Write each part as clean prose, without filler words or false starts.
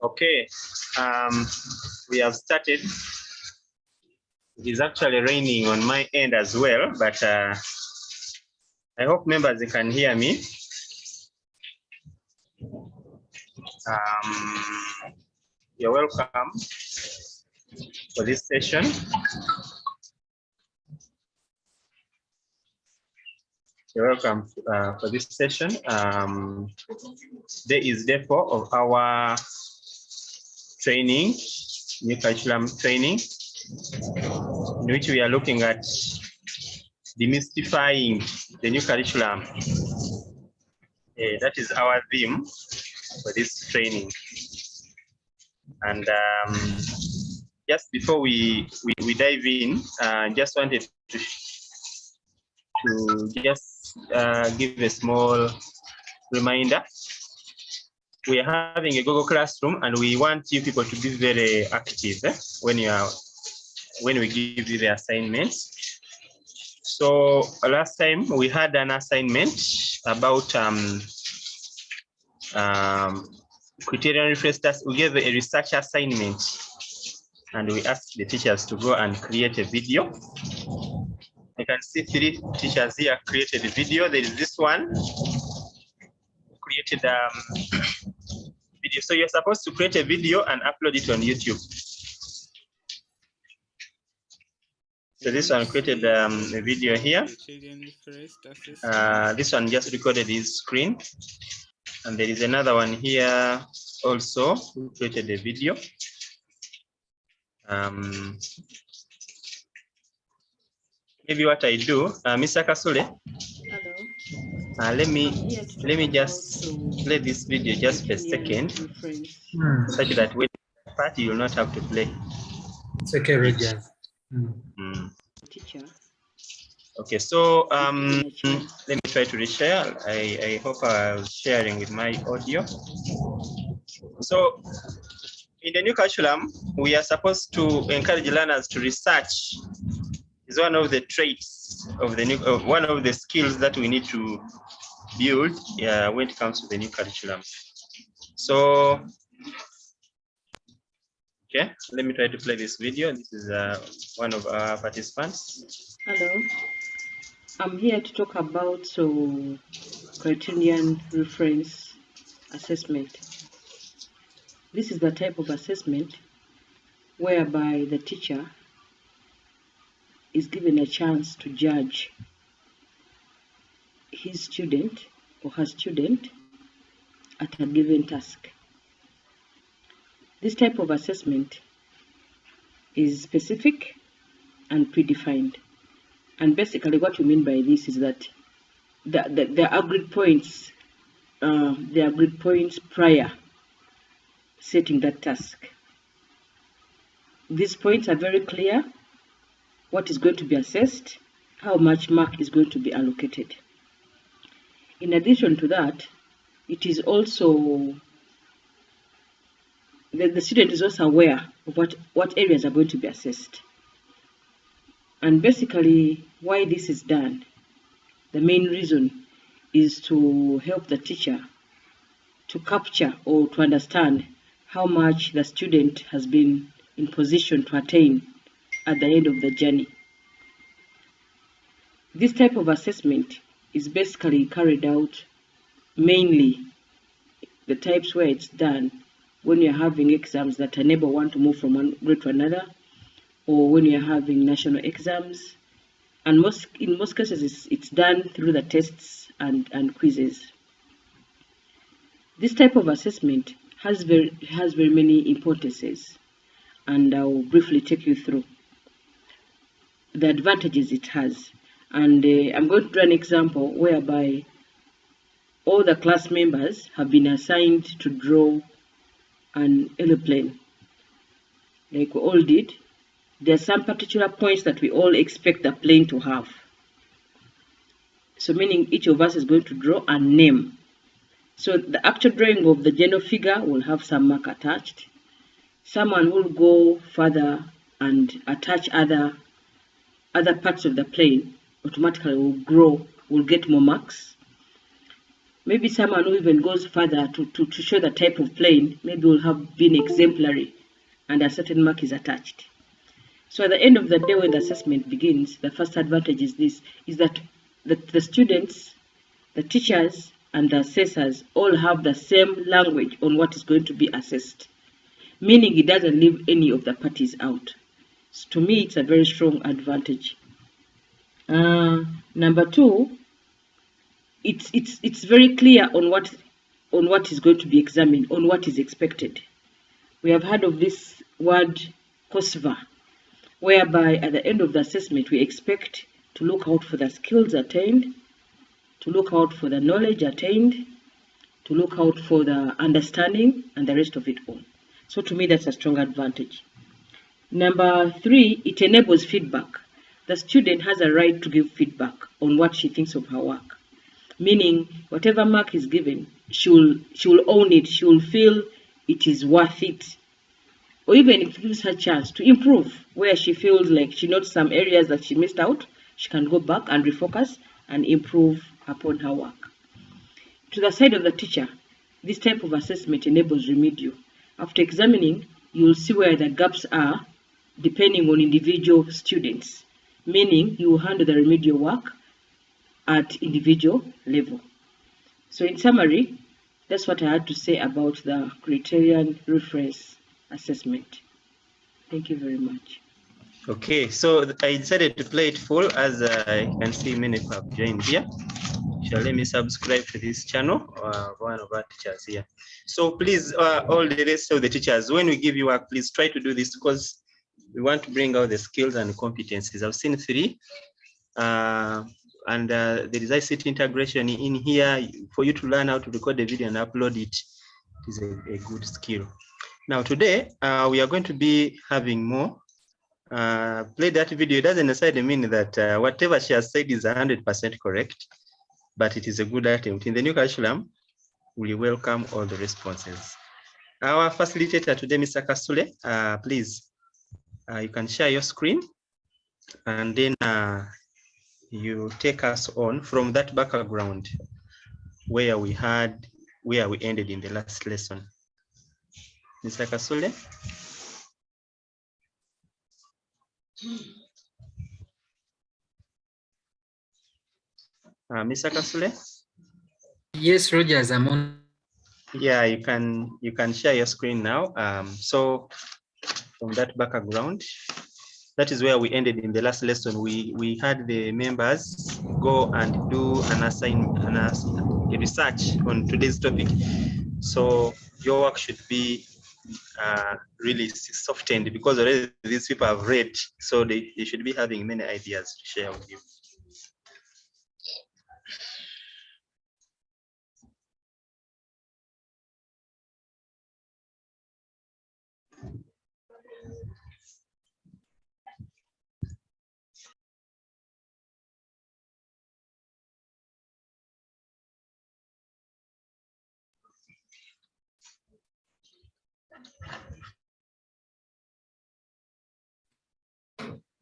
Okay, we have started. It is actually raining on my end as well, but I hope members can hear me. You're welcome for this session. You're welcome for this session. Today is day 4 of our training, new curriculum training, in which we are looking at demystifying the new curriculum. That is our theme for this training. And just before we dive in, just wanted to just give a small reminder. We are having a Google Classroom, and we want you people to be very active when we give you the assignments. So last time we had an assignment about Criterion reference test. We gave a research assignment, and we asked the teachers to go and create a video. You can see 3 teachers here created a video. There is this one created video. So you're supposed to create a video and upload it on YouTube. So this one created a video here. This one just recorded his screen. And there is another one here also who created a video. Maybe what I do, Mr. Kasule. Hello. Let me just play this video just for a second, such that when part you will not have to play. It's okay, Reggie. Teacher. Okay, so let me try to reshare. I hope I'm sharing with my audio. So in the new curriculum, we are supposed to encourage learners to research. Is one of the traits of the new, one of the skills that we need to build when it comes to the new curriculum. So, okay, let me try to play this video. This is one of our participants. Hello, I'm here to talk about Criterion reference assessment. This is the type of assessment whereby the teacher is given a chance to judge his student or her student at a given task. This type of assessment is specific and predefined. And basically what we mean by this is that there are grid points, prior setting that task. These points are very clear. What is going to be assessed, how much mark is going to be allocated. In addition to that, it is also, the student is also aware of what areas are going to be assessed. And basically, why this is done, the main reason is to help the teacher to capture or to understand how much the student has been in position to attain at the end of the journey. This type of assessment is basically carried out mainly the types where it's done when you're having exams that enable one to move from one grade to another, or when you're having national exams. And in most cases, it's done through the tests and quizzes. This type of assessment has very many importances, and I'll briefly take you through the advantages it has. And I'm going to do an example whereby all the class members have been assigned to draw an aeroplane, like we all did. There are some particular points that we all expect the plane to have. So meaning each of us is going to draw a name. So the actual drawing of the general figure will have some mark attached. Someone will go further and attach other parts of the plane. Automatically will get more marks. Maybe someone who even goes further to show the type of plane, maybe will have been exemplary and a certain mark is attached. So at the end of the day, when the assessment begins, the first advantage is this, is that the students, the teachers, and the assessors all have the same language on what is going to be assessed, meaning it doesn't leave any of the parties out. So to me, it's a very strong advantage. Number two, it's very clear on what is going to be examined, on what is expected. We have heard of this word COSVA, whereby at the end of the assessment we expect to look out for the skills attained, to look out for the knowledge attained, to look out for the understanding, and the rest of it all. So to me, that's a strong advantage. Number three, it enables feedback. The student has a right to give feedback on what she thinks of her work, meaning whatever mark is given, she will own it, she will feel it is worth it. Or even if it gives her a chance to improve, where she feels like she notes some areas that she missed out, she can go back and refocus and improve upon her work. To the side of the teacher, this type of assessment enables remedial. After examining, you will see where the gaps are depending on individual students, meaning you will handle the remedial work at individual level. So in summary, that's what I had to say about the Criterion reference assessment. Thank you very much. Okay, so I decided to play it full as I can see many people have joined here. Shall let me subscribe to this channel, one of our teachers here. So please, all the rest of the teachers, when we give you work, please try to do this because we want to bring out the skills and competencies. I've seen three, and there is ICT integration in here for you to learn how to record the video and upload it. It is a good skill. Now today, we are going to be having more. Play that video. It doesn't necessarily mean that whatever she has said is 100% correct, but it is a good attempt. In the new curriculum, we welcome all the responses. Our facilitator today, Mr. Kasule, please, you can share your screen and then you take us on from that background where we ended in the last lesson. Mr. Kasule. Mr. Kasule? Yes, Rogers, I'm on. Yeah, you can share your screen now. So from that background, that is where we ended in the last lesson. We had the members go and do a research on today's topic. So your work should be really softened because already these people have read, so they should be having many ideas to share with you.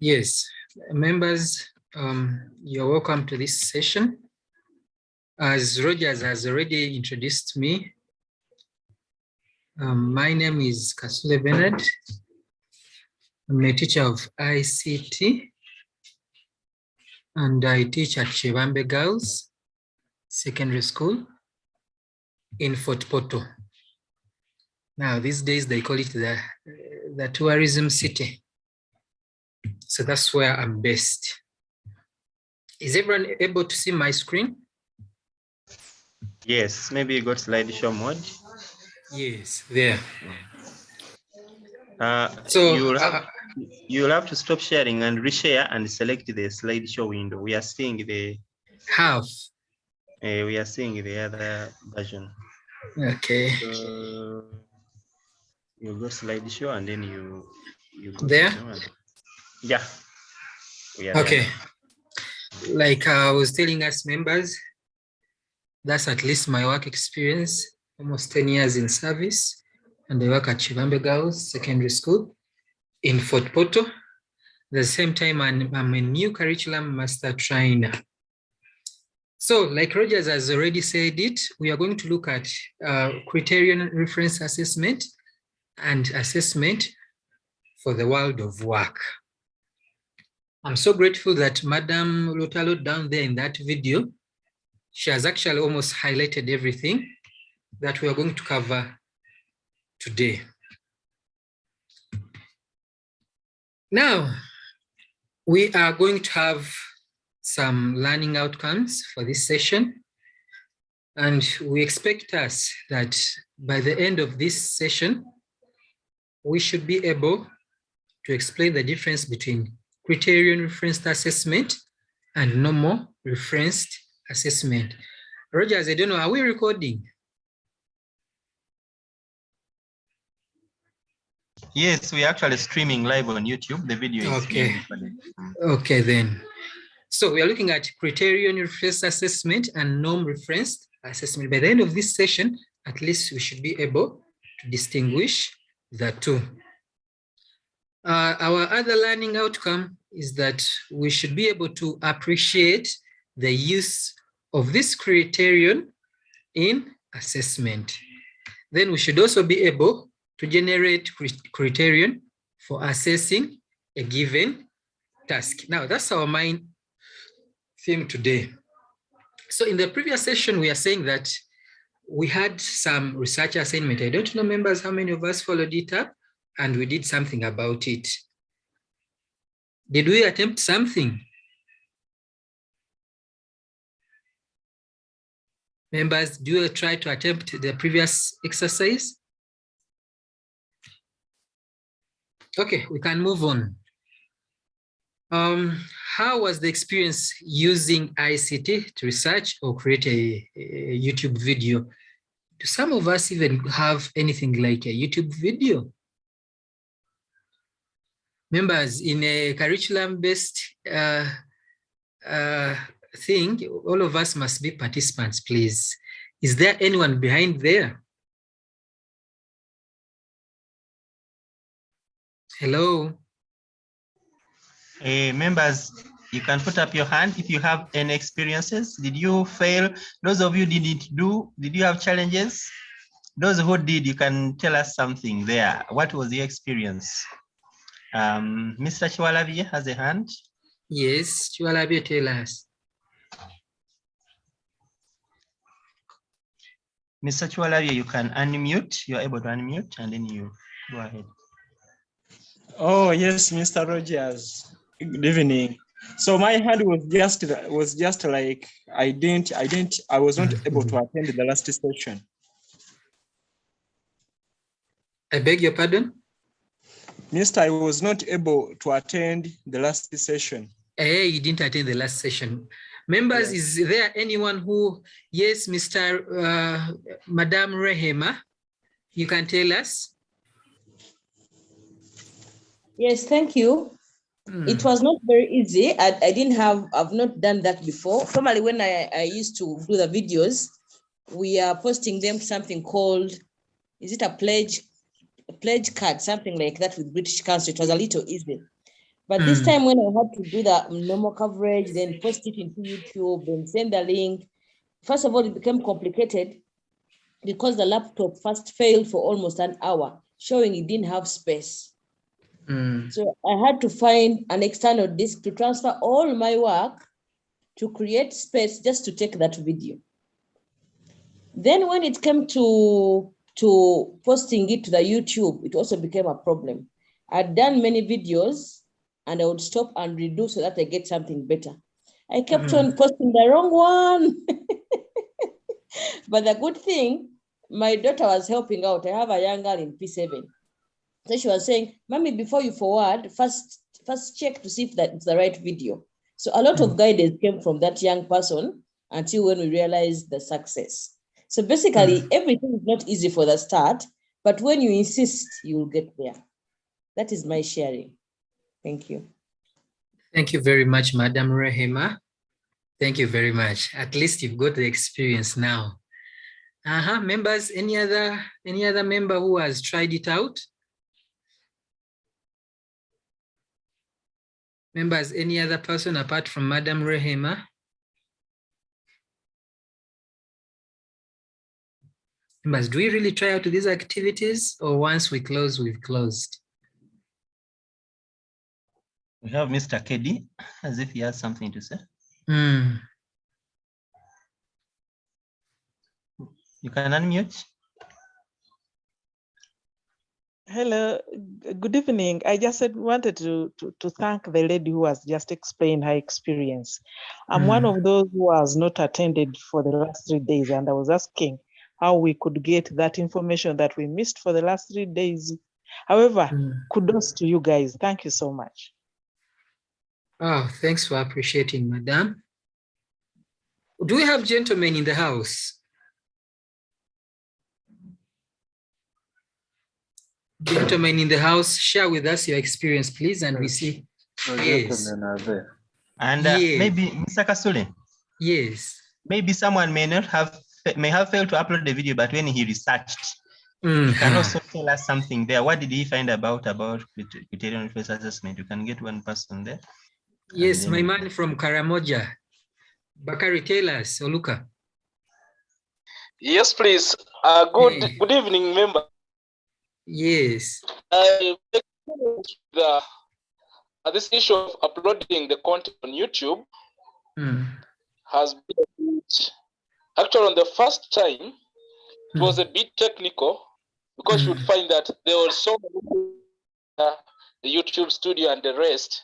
Yes, members, you're welcome to this session. As Rogers has already introduced me, my name is Kasule Bernard. I'm a teacher of ICT, and I teach at Chebambe Girls Secondary School in Fort Portal. Now, these days they call it the tourism city. So that's where I'm based. Is everyone able to see my screen? Yes, maybe you got slideshow mode. Yes, there. So you'll have to stop sharing and reshare and select the slideshow window. We are seeing the we are seeing the other version. Okay. So you go slideshow and then you go there. Yeah. We are okay. There. Like I was telling us members, that's at least my work experience, almost 10 years in service, and I work at Chebambe Girls Secondary School in Fort Portal. At the same time, I'm a new curriculum master trainer. So like Rogers has already said it, we are going to look at Criterion reference assessment and assessment for the world of work. I'm so grateful that Madam Lutalo down there in that video, she has actually almost highlighted everything that we are going to cover today. Now, we are going to have some learning outcomes for this session. And we expect us that by the end of this session, we should be able to explain the difference between Criterion referenced assessment and normal referenced assessment. Rogers, I don't know, are we recording? Yes, we're actually streaming live on YouTube. The video is being recorded. Okay, then. So we are looking at Criterion referenced assessment and norm referenced assessment. By the end of this session, at least we should be able to distinguish the two. Our other learning outcome is that we should be able to appreciate the use of this criterion in assessment. Then we should also be able to generate criterion for assessing a given task. Now, that's our main theme today. So in the previous session, we are saying that we had some research assignment. I don't know, members, how many of us followed it up, and we did something about it. Did we attempt something? Members, do you try to attempt the previous exercise? Okay, we can move on. How was the experience using ICT to research or create a YouTube video? Do some of us even have anything like a YouTube video? Members, in a curriculum-based thing, all of us must be participants, please. Is there anyone behind there? Hello? Members, you can put up your hand if you have any experiences. Did you fail? Those of you did you have challenges? Those who did, you can tell us something there. What was your experience? Mr. Chiwalabi has a hand. Yes, Chiwalabi, tell us. Mr. Chiwalabi, you can unmute. You are able to unmute, and then you go ahead. Oh yes, Mr. Rogers. Good evening. So my hand was just like I was not able to attend the last session. I beg your pardon? Mister, I was not able to attend the last session. You didn't attend the last session. Members, yes. Is there anyone who, yes, Mr. Madam Rehema, you can tell us? Yes, thank you. It was not very easy. I've not done that before. Formally, when I used to do the videos, we are posting them something called, is it a pledge card, something like that with British Council. It was a little easy. But this time when I had to do the normal coverage, then post it into YouTube and send the link, first of all, it became complicated because the laptop first failed for almost an hour, showing it didn't have space. So I had to find an external disk to transfer all my work to create space just to take that video. Then when it came to posting it to the YouTube, it also became a problem. I'd done many videos and I would stop and redo so that I get something better. I kept on posting the wrong one. But the good thing, my daughter was helping out. I have a young girl in P7. So she was saying, Mommy, before you forward, first check to see if that's the right video. So a lot of guidance came from that young person until when we realized the success. So basically, everything is not easy for the start, but when you insist, you will get there. That is my sharing. Thank you. Thank you very much, Madam Rehema. Thank you very much. At least you've got the experience now. Members, any other member who has tried it out? Members, any other person apart from Madam Rehema? Members, do we really try out these activities, or once we close, we've closed? We have Mr. Kedi, as if he has something to say. You can unmute. Hello, good evening. I just wanted to thank the lady who has just explained her experience. I'm one of those who has not attended for the last 3 days, and I was asking how we could get that information that we missed for the last 3 days. However, kudos to you guys. Thank you so much. Oh, thanks for appreciating, madam. Do we have gentlemen in the house? Gentlemen in the house, share with us your experience, please, and we see. Yes. And Yes. maybe Mr. Kasule. Yes. Maybe someone may have failed to upload the video, but when he researched, he can also tell us something there. What did he find about criterion reference assessment? You can get one person there. Yes, my man from Karamoja. Bakari, tell us, Oluka. Yes, please. Good evening, member. Yes. This issue of uploading the content on YouTube has been actually on the first time. It was a bit technical because you would find that there was so many the YouTube studio and the rest,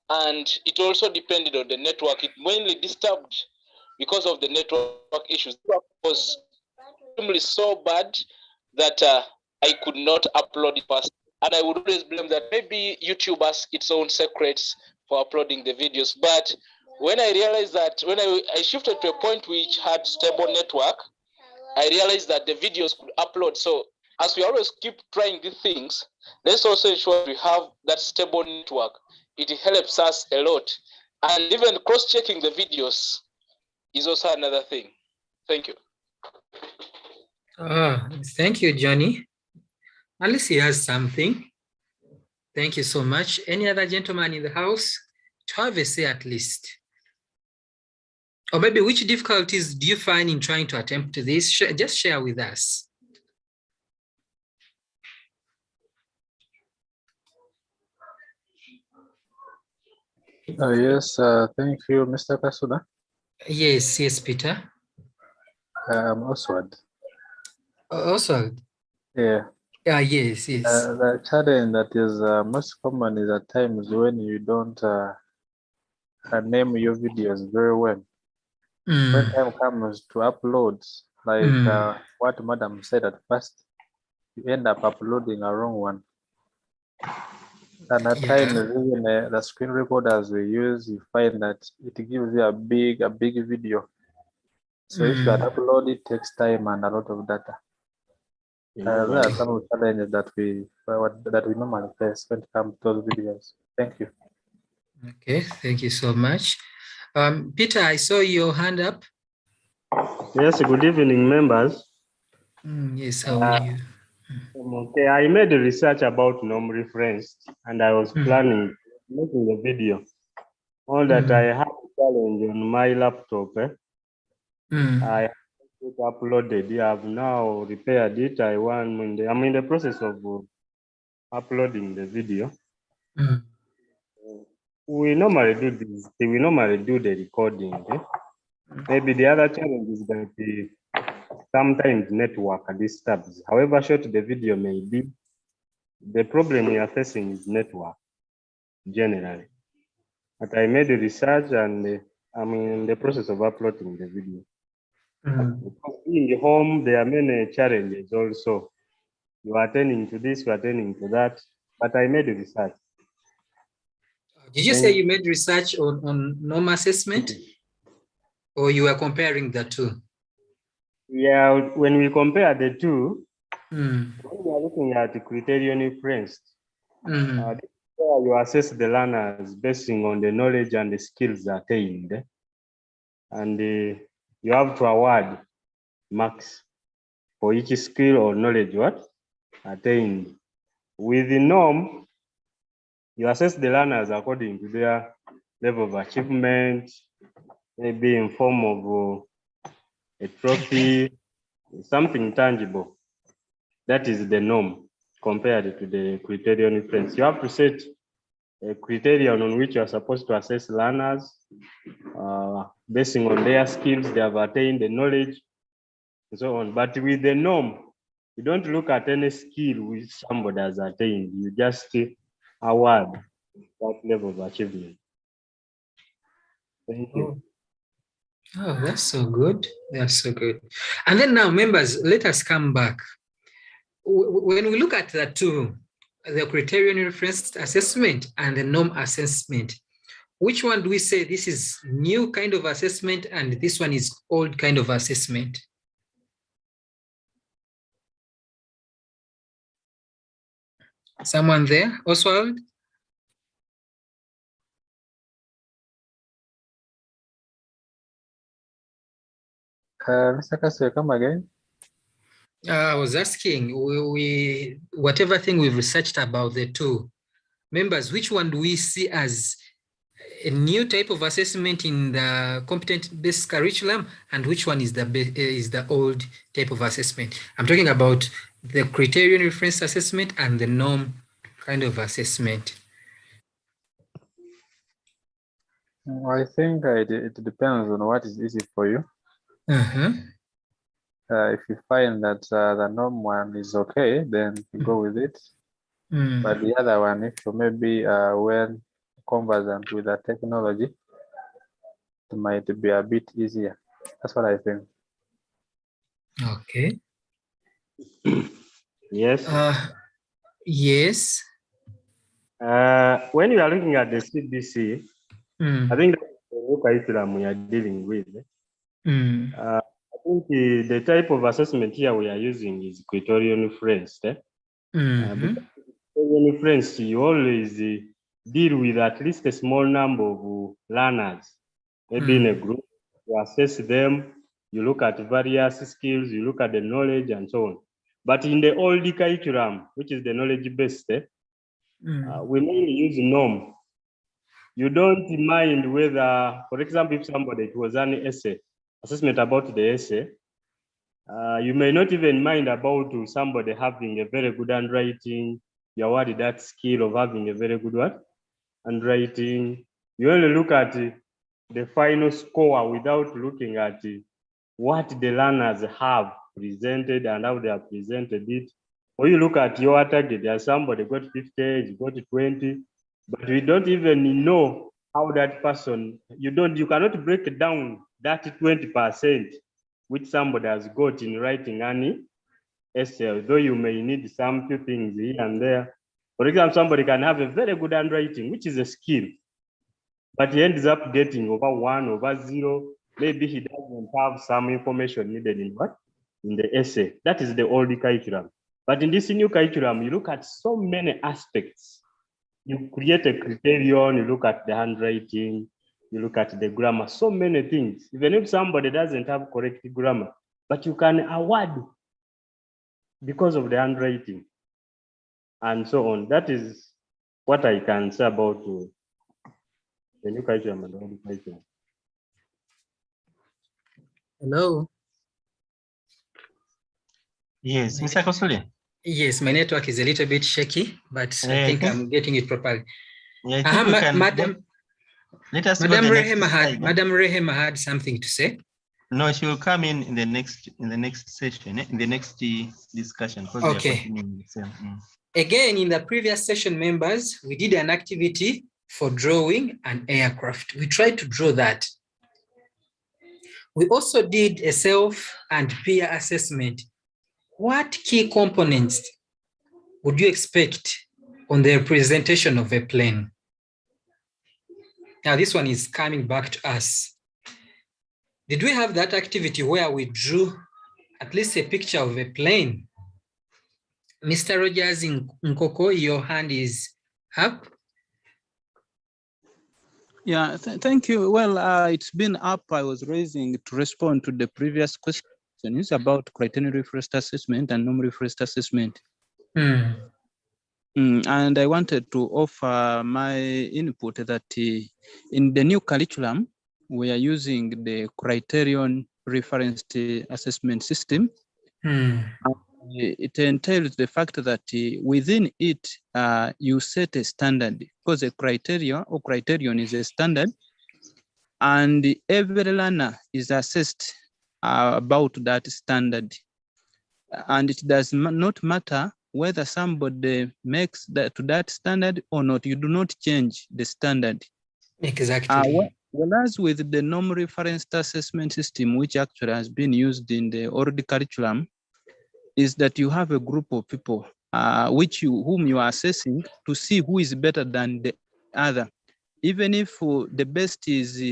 and it also depended on the network. It mainly disturbed because of the network issues. It was extremely so bad that I could not upload it fast. And I would always blame that maybe YouTube has its own secrets for uploading the videos. But when I realized that, when I shifted to a point which had stable network, I realized that the videos could upload. So as we always keep trying these things, let's also ensure we have that stable network. It helps us a lot. And even cross-checking the videos is also another thing. Thank you. Thank you, Johnny. At least he has something. Thank you so much. Any other gentleman in the house to have a say at least? Or maybe which difficulties do you find in trying to attempt this? Just share with us. Yes, thank you, Mr. Kasuda. Yes, Peter. Oswald. Oswald. Yeah. Yes. The challenge that is most common is at times when you don't name your videos very well. When time comes to upload, like what Madam said at first, you end up uploading a wrong one. And at times, even the screen recorders we use, you find that it gives you a big video. So if you upload, it takes time and a lot of data. There are some challenges that we normally face when it comes to those videos. Thank you. Okay, thank you so much. Peter, I saw your hand up. Yes, good evening, members. Yes, how are you? Okay, I made a research about norm reference and I was planning making the video. All that I had a challenge on my laptop. I have it uploaded. I have now repaired it. I'm in the process of uploading the video. We normally do this. We normally do the recording. Maybe the other challenge is that sometimes network disturbs. However short the video may be, the problem we are facing is network generally. But I made a research and I'm in the process of uploading the video. Because being home, there are many challenges also. You are attending to this, you are attending to that, but I made a research. Did you say you made research on norm assessment, or you are comparing the two? Yeah, when we compare the two, when we are looking at the criterion reference, you assess the learners based on the knowledge and the skills attained, and you have to award marks for each skill or knowledge attained. With the norm, you assess the learners according to their level of achievement, maybe in form of a trophy something tangible. That is the norm compared to the criterion reference. You have to set a criterion on which you are supposed to assess learners, basing on their skills, they have attained the knowledge, and so on. But with the norm, you don't look at any skill which somebody has attained. You just award that level of achievement. Thank you. Oh, that's so good. That's so good. And then now, members, let us come back. When we look at the two, the criterion reference assessment and the norm assessment, which one do we say this is new kind of assessment and this one is old kind of assessment? Someone there? Oswald? Mr. Kaswe, come again. I was asking, whatever thing we've researched about the two, members, which one do we see as a new type of assessment in the competent-based curriculum, and which one is the old type of assessment? I'm talking about the criterion reference assessment and the norm kind of assessment. I think it depends on what is easy for you. If you find that the norm one is okay, then you go with it. But the other one, if you maybe well conversant with the technology, it might be a bit easier. That's what I think. Okay. Yes. Yes. When you are looking at the CBC, I think the new curriculum we are dealing with. I think the type of assessment here we are using is criterion reference. Because criterion reference, you always deal with at least a small number of learners, maybe in a group. You assess them, you look at various skills, you look at the knowledge and so on. But in the old curriculum, which is the knowledge-based, we mainly use norm. You don't mind whether, for example, if somebody, it was an essay, assessment about the essay, you may not even mind about somebody having a very good handwriting. You award that skill of having a very good handwriting. You only look at the final score without looking at what the learners have presented and how they have presented it. Or you look at your target, there's somebody got 50, you got 20, but we don't even know how that person, you cannot break down that 20% which somebody has got in writing an essay, although you may need some few things here and there. For example, somebody can have a very good handwriting, which is a skill, but he ends up getting over 1, over 0. Maybe he doesn't have some information needed in what? In the essay. That is the old curriculum. But in this new curriculum, you look at so many aspects. You create a criterion, you look at the handwriting, you look at the grammar, so many things. Even if somebody doesn't have correct grammar, but you can award because of the handwriting and so on. That is what I can say about the new curriculum and the old curriculum. Hello. Yes, Mr. Kosule. Yes, my network is a little bit shaky, but I think I'm getting it properly. Yeah, I think we can Madam, let us Madam go Madam Rehema had something to say. No, she will come in the next session, in the next discussion. Okay. Again, in the previous session, members, we did an activity for drawing an aircraft. We tried to draw that. We also did a self and peer assessment. What key components would you expect on the representation of a plane? Now, this one is coming back to us. Did we have that activity where we drew at least a picture of a plane? Mr. Rogers in Nkoko, your hand is up. Yeah, thank you. Well, it's been up. I was raising to respond to the previous question. It's about criterion referenced assessment and norm referenced assessment. And I wanted to offer my input that in the new curriculum, we are using the criterion referenced assessment system. It entails the fact that within it, you set a standard, because a criterion is a standard, and every learner is assessed about that standard. And it does not matter whether somebody makes that to that standard or not. You do not change the standard. Exactly. Whereas with the norm reference assessment system, which actually has been used in the old curriculum, is that you have a group of people whom you are assessing to see who is better than the other. Even if the best is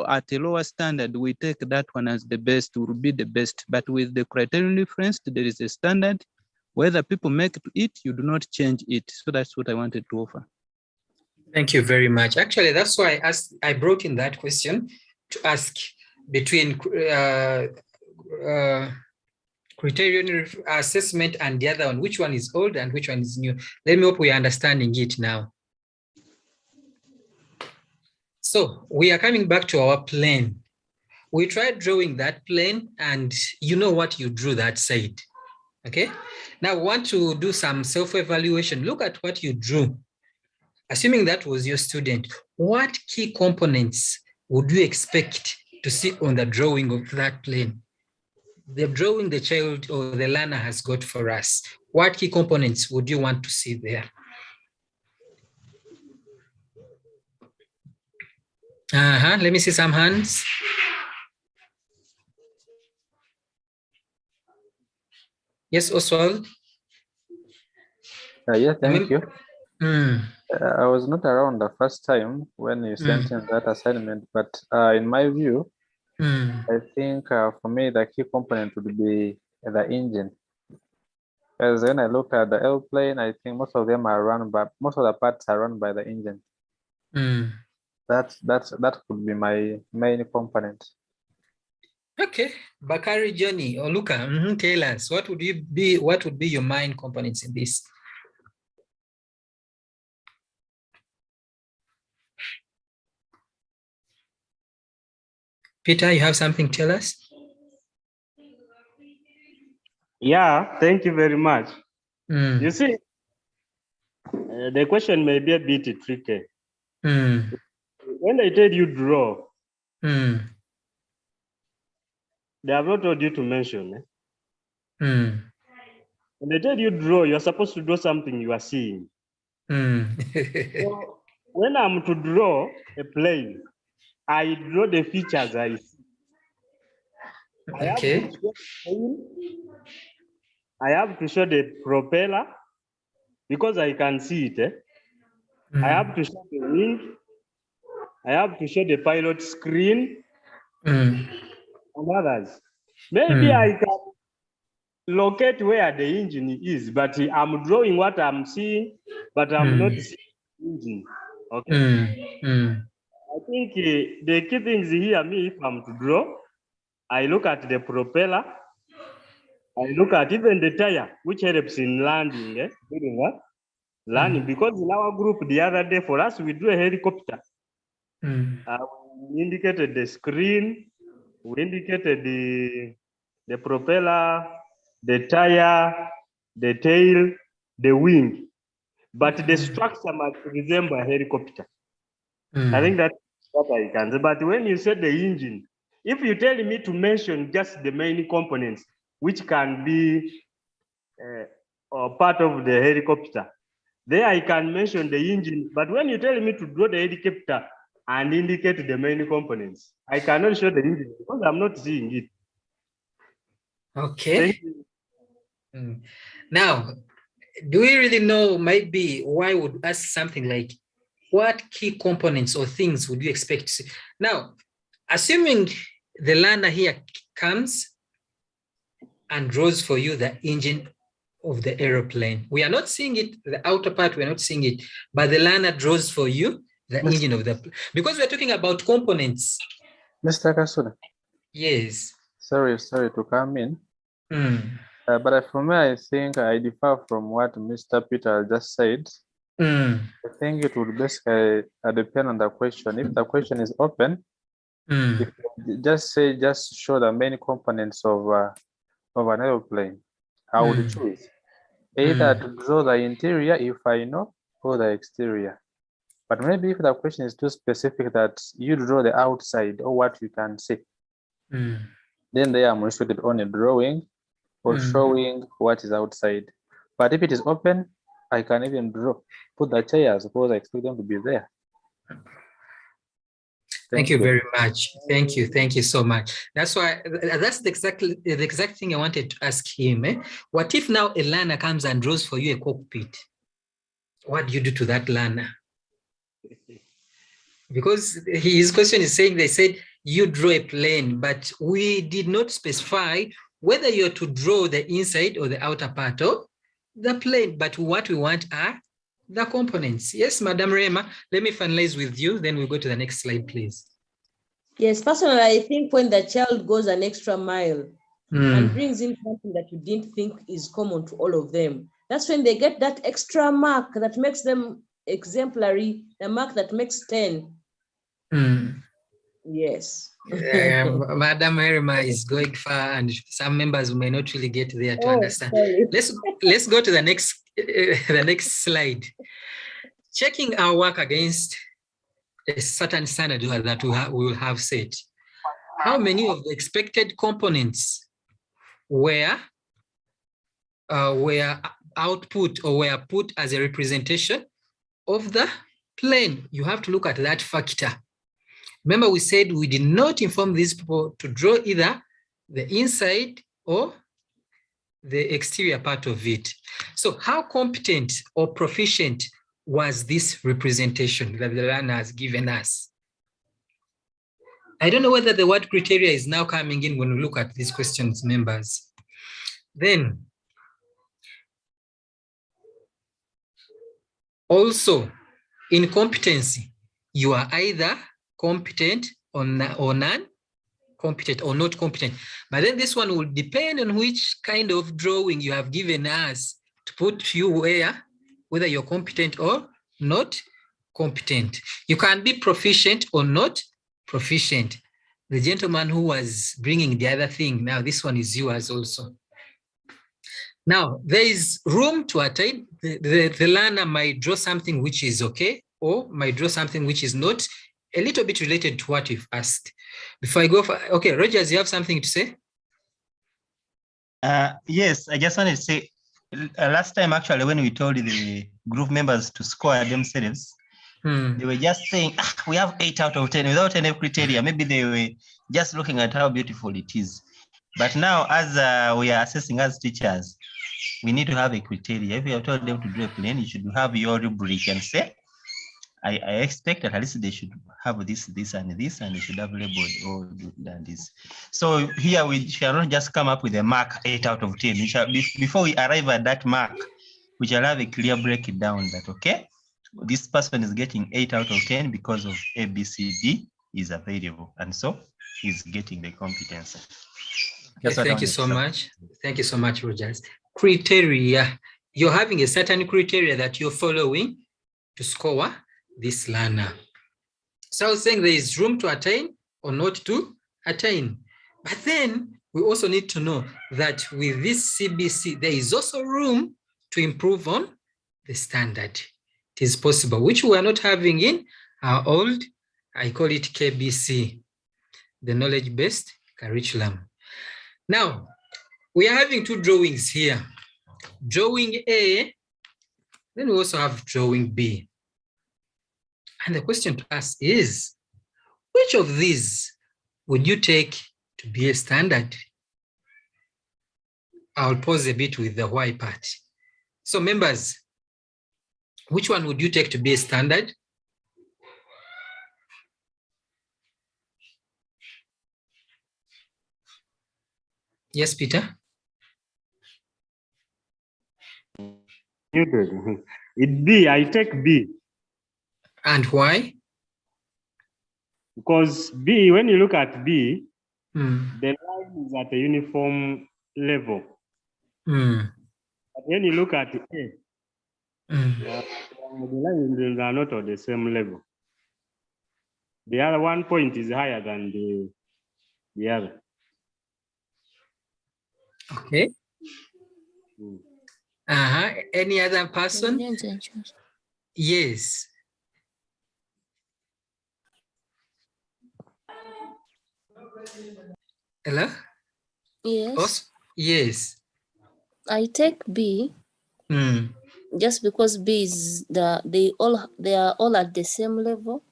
at a lower standard, we take that one as the best, will be the best. But with the criterion reference, there is a standard. Whether people make it, you do not change it. So that's what I wanted to offer. Thank you very much. Actually, that's why I brought in that question to ask between criterion assessment and the other one, which one is old and which one is new. Let me hope we are understanding it now. So we are coming back to our plane. We tried drawing that plane and you know what you drew that side. Okay. Now we want to do some self-evaluation. Look at what you drew. Assuming that was your student, what key components would you expect to see on the drawing of that plane? The drawing the child or the learner has got for us. What key components would you want to see there? Let me see some hands. Yes, Oswald. Yeah, thank you. I was not around the first time when you sent in that assignment, but in my view, I think for me, the key component would be the engine. As when I look at the airplane, I think most of them are run by, most of the parts are run by the engine. That could be my main component. Okay, Bakari, Johnny, or Luca, tell us what would be your main components in this? Peter, you have something to tell us? Yeah, thank you very much. You see, the question may be a bit tricky. When I tell you draw, they have not told you to mention. When they tell you draw, you're supposed to draw something you are seeing. So when I'm to draw a plane, I draw the features I see. Okay. I have to show the propeller because I can see it. I have to show the wing. I have to show the pilot screen and others. Maybe I can locate where the engine is, but I'm drawing what I'm seeing, but I'm not seeing the engine. Okay. I think the key things here, if I'm to draw, I look at the propeller. I look at even the tire, which helps in landing, doing what? Landing, because in our group the other day, for us, we drew a helicopter. We indicated the screen, we indicated the propeller, the tire, the tail, the wing, but the structure must resemble a helicopter. I think that's what I can say. But when you said the engine, if you tell me to mention just the main components, which can be part of the helicopter, there I can mention the engine. But when you tell me to draw the helicopter and indicate the main components, I cannot show the engine because I'm not seeing it. Okay. Now, do we really know maybe why would ask something like what key components or things would you expect to see? Now, assuming the learner here comes and draws for you the engine of the aeroplane. We are not seeing it, the outer part, we're not seeing it, but the learner draws for you the engine of the, because we're talking about components. Mr. Kasuna. Yes. Sorry to come in. But for me, I think I differ from what Mr. Peter just said. I think it would basically depend on the question. If the question is open, if just show the main components of of an aeroplane, I would choose either to draw the interior if I know, or the exterior. But maybe if the question is too specific that you draw the outside or what you can see, then they are restricted on a drawing or showing what is outside. But if it is open, I can even put the chairs because I expect them to be there. Thank you very much. Thank you so much. That's why that's the exact thing I wanted to ask him. What if now a learner comes and draws for you a cockpit? What do you do to that learner? Because his question is saying, they said you draw a plane, but we did not specify whether you're to draw the inside or the outer part of the plane, but what we want are the components. Yes, Madam Rehema, let me finalize with you, then we'll go to the next slide, please. Yes, personally, I think when the child goes an extra mile and brings in something that you didn't think is common to all of them, that's when they get that extra mark that makes them exemplary, the mark that makes 10. Yes. Madam Rehema is going far, and some members may not really get there to understand. Sorry. Let's go to the next slide. Checking our work against a certain standard that we will have set. How many of the expected components were output or were put as a representation of the plane? You have to look at that factor. Remember, we said we did not inform these people to draw either the inside or the exterior part of it. So how competent or proficient was this representation that the learner has given us? I don't know whether the word criteria is now coming in when we look at these questions, members. Then, also in competency, you are either competent or non-competent or not competent. But then this one will depend on which kind of drawing you have given us to put you whether you're competent or not competent. You can be proficient or not proficient. The gentleman who was bringing the other thing, now this one is yours also. Now, there is room to attain. The learner might draw something which is okay, or might draw something which is not, a little bit related to what we've asked. Before I go, okay, Rogers, you have something to say? Yes, I just wanted to say, last time actually when we told the group members to score themselves, they were just saying, we have 8 out of 10 without any criteria. Maybe they were just looking at how beautiful it is. But now, as we are assessing as teachers, we need to have a criteria. If you have told them to draw a plane, you should have your rubric and say, I expect that at least they should have this, this, and this, and they should have labeled all this. So here we shall not just come up with a mark 8 out of 10. We shall, before we arrive at that mark, we shall have a clear breakdown that, okay, this person is getting 8 out of 10 because of A, B, C, D is available. And so he's getting the competence. Okay, thank you so much. Thank you so much, Rogers. Criteria. You're having a certain criteria that you're following to score this learner. So I was saying there is room to attain or not to attain. But then we also need to know that with this CBC, there is also room to improve on the standard. It is possible, which we are not having in our old, I call it KBC, the knowledge-based curriculum. Now, we are having 2 drawings here. Drawing A, then we also have drawing B. And the question to ask is, which of these would you take to be a standard? I'll pause a bit with the why part. So members, which one would you take to be a standard? Yes, Peter? It B, I take B. And why? Because B, when you look at B, the line is at a uniform level. But when you look at A, the lines are not at the same level. The other one point is higher than the other. Okay. Any other person? Yes. Hello? Yes. Yes. I take B just because B is they are all at the same level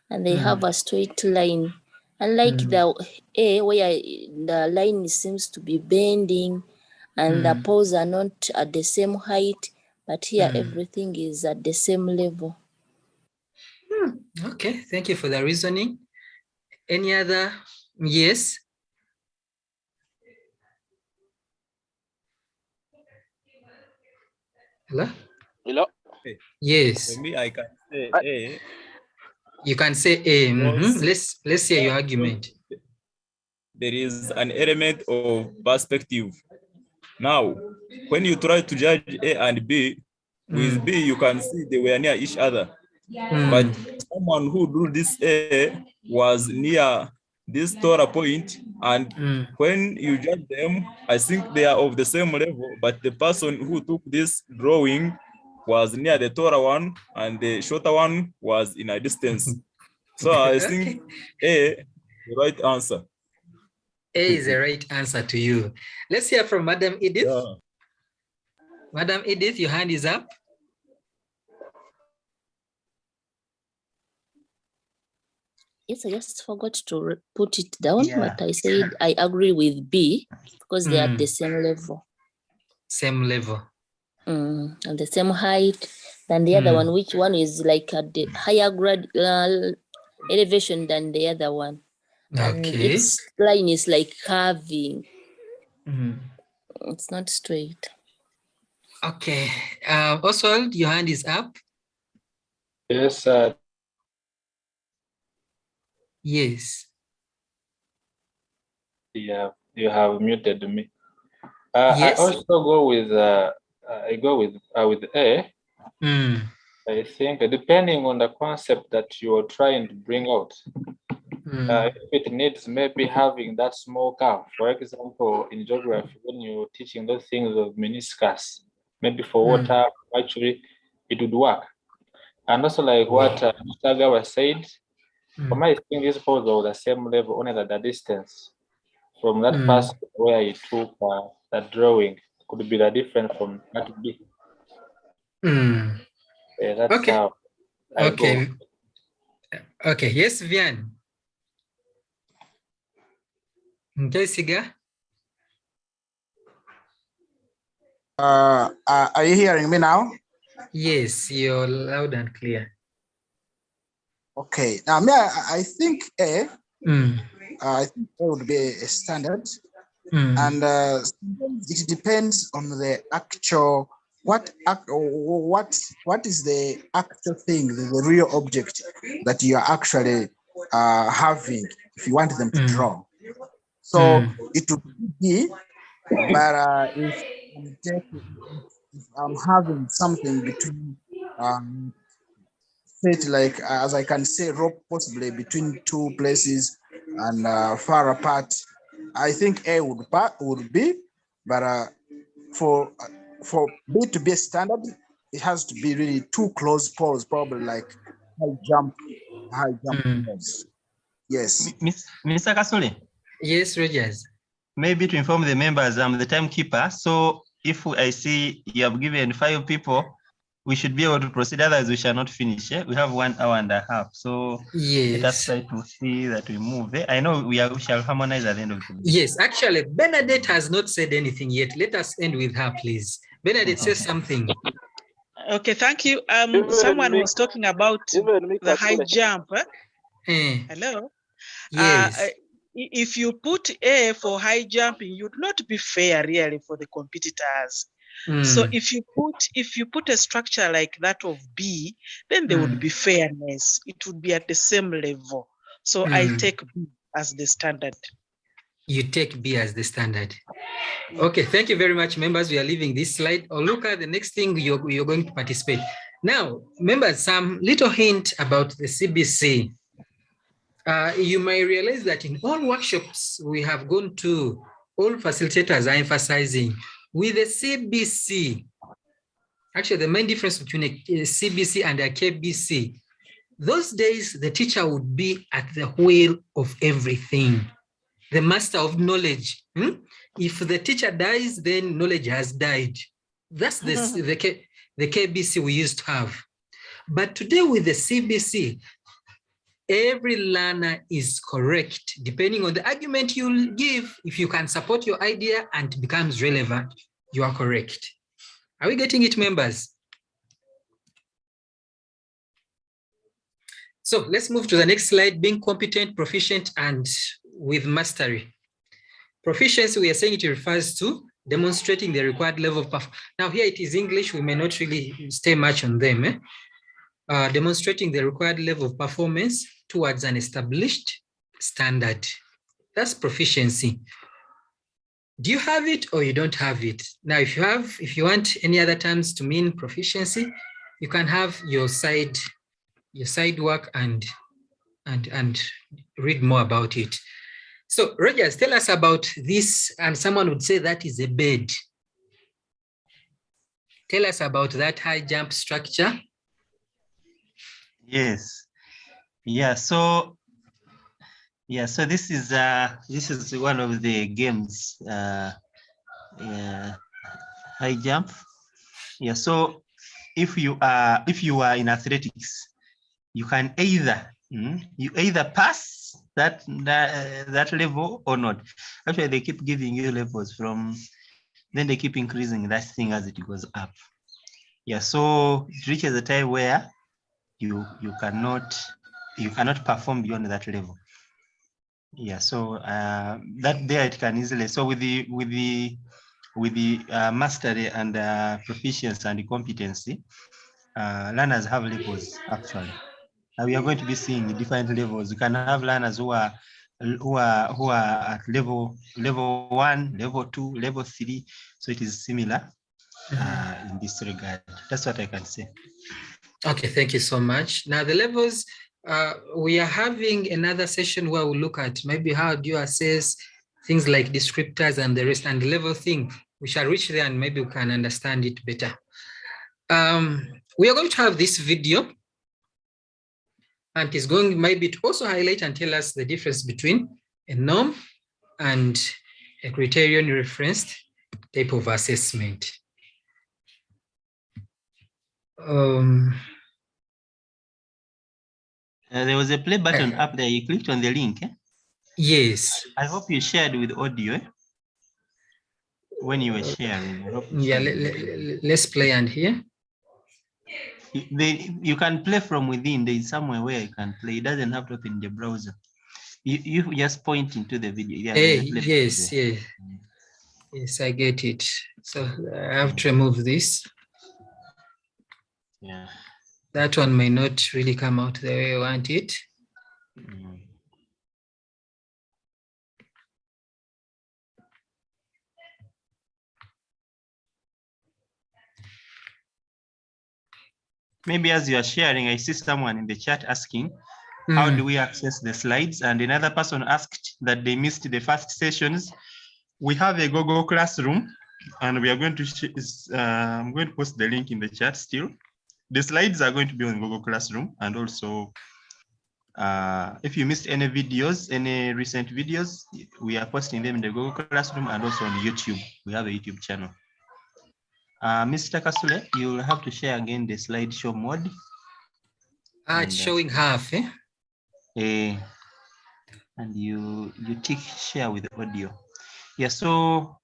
and they have a straight line. Unlike the A where the line seems to be bending and the poles are not at the same height, but here everything is at the same level. Okay, thank you for the reasoning. Any other? Yes. Hello? Hello? Yes. For me, I can say A. You can say A. Let's hear your argument. There is an element of perspective. Now, when you try to judge A and B, with B, you can see they were near each other. But someone who drew this A was near this Torah point, and when you judge them, I think they are of the same level, but the person who took this drawing was near the Torah one, and the shorter one was in a distance. So I think A, the right answer. A is the right answer to you. Let's hear from Madam Edith. Yeah. Madam Edith, your hand is up. Yes, I just forgot to put it down, but I said I agree with B because they are at the same level. Same level. And the same height than the other one, which one is like at the higher grade elevation than the other one. And its line is like curving. It's not straight. Okay. Oswald, your hand is up. Yes, yes. Yeah, you have muted me. Yes. I also go with with A. I think depending on the concept that you are trying to bring out, if it needs maybe having that small curve, for example, in geography, when you're teaching those things of meniscus, maybe for water, actually, it would work. And also like what Mr. Gawa said, for my thing, these poles are the same level, only that the distance from that person where he took that drawing could be the difference from that B. Yeah, that's how I go. Okay, yes, Vian. Jessica? Are you hearing me now? Yes, you're loud and clear. Okay, now I think A, I think A would be a standard, and it depends on the actual what is the actual thing, the real object that you are actually having if you want them to draw. So it would be, but if I'm having something between fit like as I can say rope possibly between two places and far apart, I think A would be, but for B to be a standard, it has to be really two close poles, probably like high jump poles. Yes. Mr. Kasule. Yes, Rogers. Maybe to inform the members, I'm the timekeeper. So if I see you have given 5 people, we should be able to proceed, otherwise we shall not finish. We have 1 hour and a half. So let us try to see that we move. I know we shall harmonize at the end of the day. Yes, actually, Bernadette has not said anything yet. Let us end with her, please. Bernadette, say something. Okay, thank you. Someone was talking about the high jump. Hello? Yes. If you put A for high jumping, you'd not be fair really for the competitors. So if you put a structure like that of B, then there would be fairness. It would be at the same level. So I take B as the standard. You take B as the standard. Okay, thank you very much, members. We are leaving this slide. Or look at the next thing you're going to participate. Now, members, some little hint about the CBC. You may realize that in all workshops we have gone to, all facilitators are emphasizing with the CBC. Actually, the main difference between a CBC and a KBC, those days the teacher would be at the wheel of everything, the master of knowledge. If the teacher dies, then knowledge has died. That's the KBC we used to have. But today with the CBC, every learner is correct, depending on the argument you give. If you can support your idea and it becomes relevant, you are correct. Are we getting it, members? So let's move to the next slide, being competent, proficient, and with mastery. Proficiency, we are saying it refers to demonstrating the required level of performance. Now here it is English, we may not really stay much on them. Demonstrating the required level of performance towards an established standard. That's proficiency. Do you have it or you don't have it? Now, if you want any other terms to mean proficiency, you can have your side work and read more about it. So Rogers, tell us about this, and someone would say that is a bed. Tell us about that high jump structure. Yes. Yeah. So this is one of the games, high jump. Yeah. So if you are in athletics, you can either pass that level or not. Actually, they keep giving you levels then they keep increasing that thing as it goes up. Yeah. So it reaches a time where you cannot perform beyond that level. Yeah, so that there it can easily. So with the mastery and proficiency and competency, learners have levels actually. We are going to be seeing different levels. You can have learners who are at level 1, level 2, level 3. So it is similar in this regard. That's what I can say. Okay, thank you so much. Now the levels, we are having another session where we'll look at maybe how do you assess things like descriptors and the rest, and the level thing. We shall reach there and maybe we can understand it better. We are going to have this video, and it's going maybe to also highlight and tell us the difference between a norm and a criterion referenced type of assessment. There was a play button up there. You clicked on the link. Yes. I hope you shared with audio when you were sharing. Yeah, let's play and hear. You can play from within. There is somewhere where you can play. It doesn't have to open the browser. You just point into the video. Yeah, yes, yes, I get it. So I have to remove this. Yeah. That one may not really come out the way I want it. Maybe as you are sharing, I see someone in the chat asking, how do we access the slides? And another person asked that they missed the first sessions. We have a Google Classroom, and we are going to, I'm going to post the link in the chat still. The slides are going to be on Google Classroom, and also if you missed any videos, any recent videos, we are posting them in the Google Classroom and also on YouTube. We have a YouTube channel. Mr. Kasule, you'll have to share again the slideshow mode. It's showing half, eh? And you tick share with audio. Yeah, so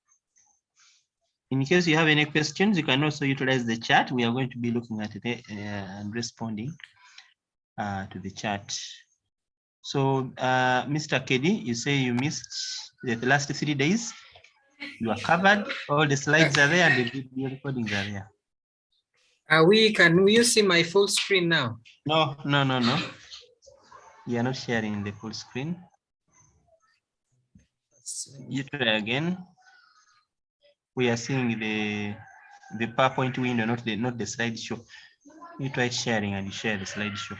in case you have any questions, you can also utilize the chat. We are going to be looking at it and responding to the chat. So, Mr. Kedi, you say you missed the last 3 days. You are covered. All the slides are there and the video recordings are there. Can you see my full screen now? No. You are not sharing the full screen. You try again. We are seeing the PowerPoint window, not the slideshow. You try sharing and you share the slideshow.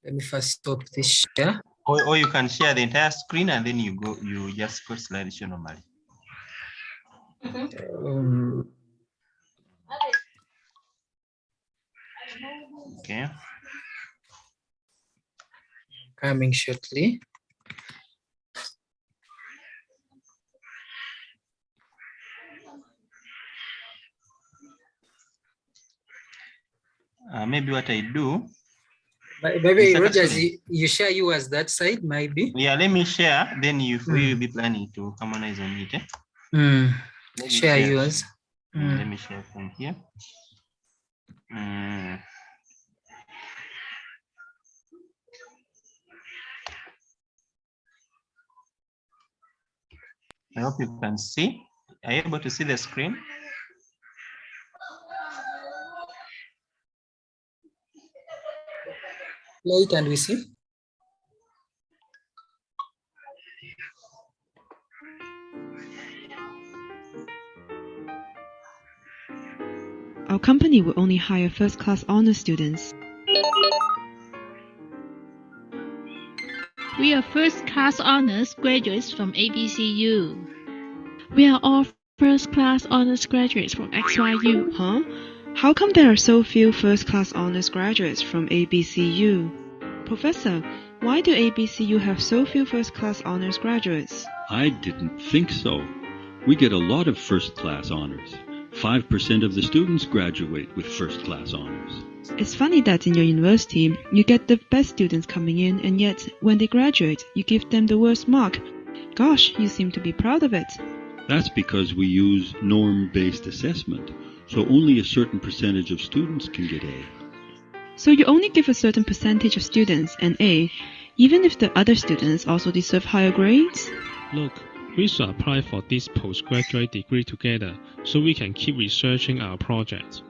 Let me first stop this share. Or you can share the entire screen and then you just go slideshow normally. Okay. Coming shortly. Maybe what I do. Maybe Rogers, you share yours that side, maybe. Yeah, let me share. Then you will be planning to harmonize on it. Share yours. Let me share from here. I hope you can see. Are you able to see the screen? Play it and we see. Our company will only hire first-class honor students. We are first-class honors graduates from ABCU. We are all first-class honors graduates from XYU. Huh? How come there are so few first-class honors graduates from ABCU? Professor, why do ABCU have so few first-class honors graduates? I didn't think so. We get a lot of first-class honors. 5% of the students graduate with first-class honors. It's funny that in your university, you get the best students coming in, and yet when they graduate, you give them the worst mark. Gosh, you seem to be proud of it. That's because we use norm-based assessment, so only a certain percentage of students can get A. So you only give a certain percentage of students an A, even if the other students also deserve higher grades? Look, we should apply for this postgraduate degree together so we can keep researching our project.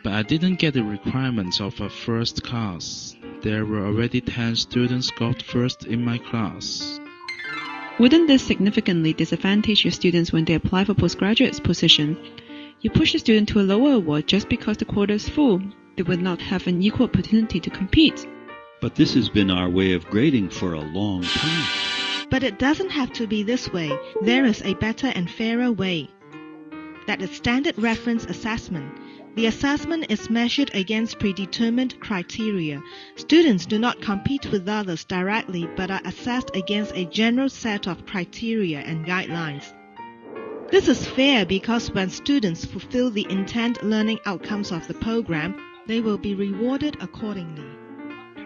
But I didn't get the requirements of a first class. There were already 10 students got first in my class. Wouldn't this significantly disadvantage your students when they apply for postgraduate position? You push a student to a lower award just because the quota is full. They would not have an equal opportunity to compete. But this has been our way of grading for a long time. But it doesn't have to be this way. There is a better and fairer way. That is standard reference assessment. The assessment is measured against predetermined criteria. Students do not compete with others directly but are assessed against a general set of criteria and guidelines. This is fair because when students fulfill the intended learning outcomes of the program, they will be rewarded accordingly.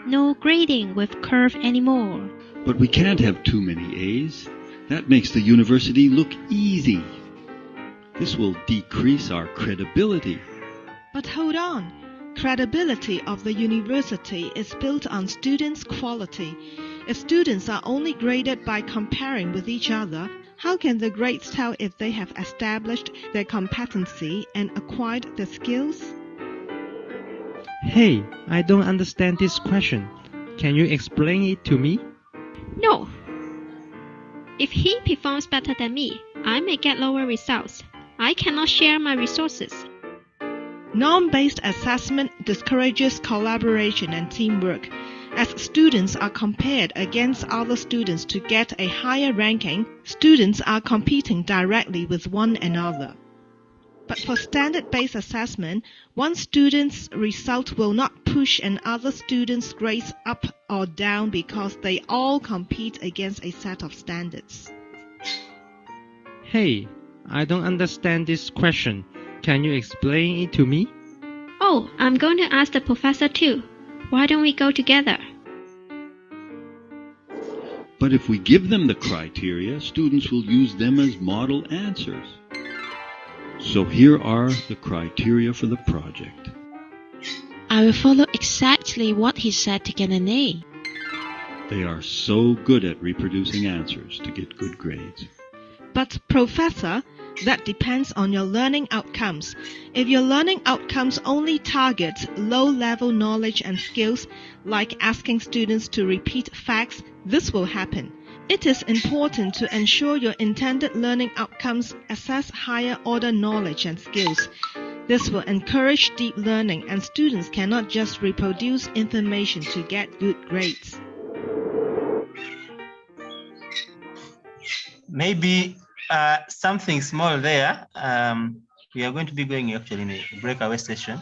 No grading with curve anymore. But we can't have too many A's. That makes the university look easy. This will decrease our credibility. But hold on. Credibility of the university is built on students' quality. If students are only graded by comparing with each other, how can the grades tell if they have established their competency and acquired the skills? Hey, I don't understand this question. Can you explain it to me? No. If he performs better than me, I may get lower results. I cannot share my resources. Norm-based assessment discourages collaboration and teamwork. As students are compared against other students to get a higher ranking, students are competing directly with one another. But for standard-based assessment, one student's result will not push another student's grades up or down because they all compete against a set of standards. Hey, I don't understand this question. Can you explain it to me? Oh, I'm going to ask the professor too. Why don't we go together? But if we give them the criteria, students will use them as model answers. So here are the criteria for the project. I will follow exactly what he said to get an A. They are so good at reproducing answers to get good grades. But Professor, that depends on your learning outcomes. If your learning outcomes only target low-level knowledge and skills, like asking students to repeat facts, this will happen. It is important to ensure your intended learning outcomes assess higher-order knowledge and skills. This will encourage deep learning, and students cannot just reproduce information to get good grades. Maybe something small there. We are going to be going actually in a breakaway session,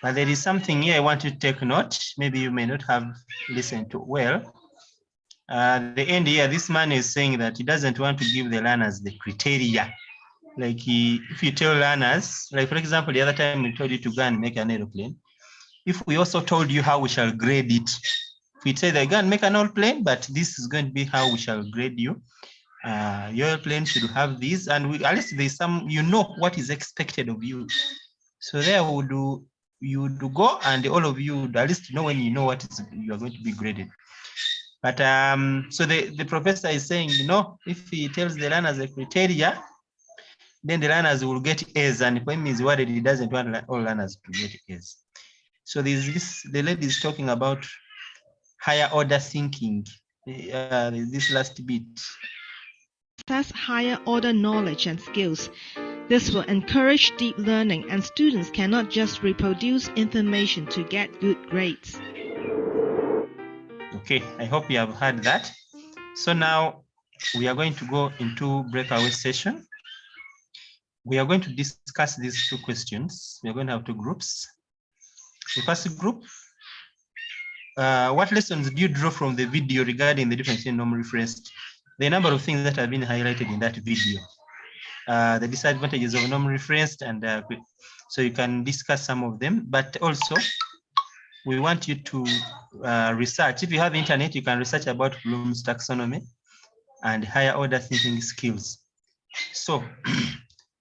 but there is something here I want you to take note. Maybe you may not have listened to well. The end here, this man is saying that he doesn't want to give the learners the criteria. Like if you tell learners, like for example, the other time we told you to go and make an aeroplane. If we also told you how we shall grade it, if we say they go and make an aeroplane, but this is going to be how we shall grade you. Your airplane should have these, and at least there's some, you know what is expected of you. So there you do go, and all of you at least know when you know what is you are going to be graded. But so the professor is saying, you know, if he tells the learners the criteria, then the learners will get A's, and when he's worried, he doesn't want all learners to get A's. So there's this, the lady is talking about higher order thinking. This last bit. Access higher order knowledge and skills. This will encourage deep learning, and students cannot just reproduce information to get good grades. Okay, I hope you have heard that. So now we are going to go into breakaway session. We are going to discuss these two questions. We are going to have two groups. The first group, what lessons do you draw from the video regarding the difference in norm referenced? The number of things that have been highlighted in that video. The disadvantages of norm referenced, and so you can discuss some of them, but also we want you to research. If you have internet, you can research about Bloom's taxonomy and higher order thinking skills. So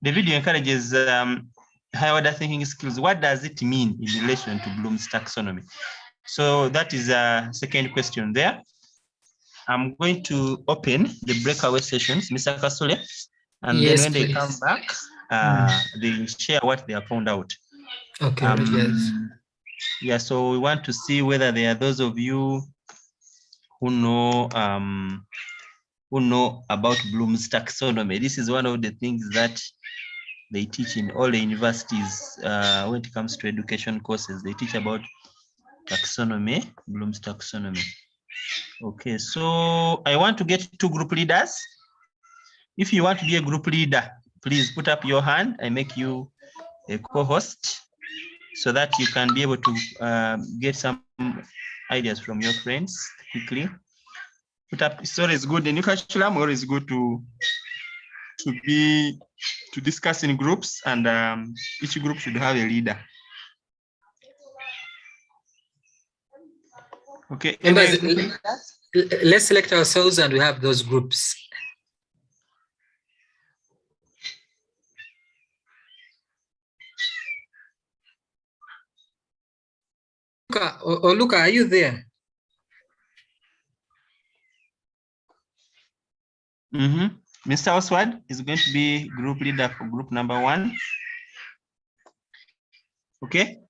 the video encourages higher order thinking skills. What does it mean in relation to Bloom's taxonomy? So that is a second question there. I'm going to open the breakaway sessions, Mr. Kasole, and yes, then when please. they come back, they share what they have found out. Okay, yes. Yeah, so we want to see whether there are those of you who know about Bloom's taxonomy. This is one of the things that they teach in all the universities when it comes to education courses. They teach about taxonomy, Bloom's taxonomy. Okay, so I want to get two group leaders. If you want to be a group leader, please put up your hand. I make you a co-host so that you can be able to get some ideas from your friends quickly. Put up. It's always good in curriculum. Always good to discuss in groups, and each group should have a leader. Okay. Let's select ourselves, and we have those groups. Luca, are you there? Mr. Oswald is going to be group leader for group number 1. Okay.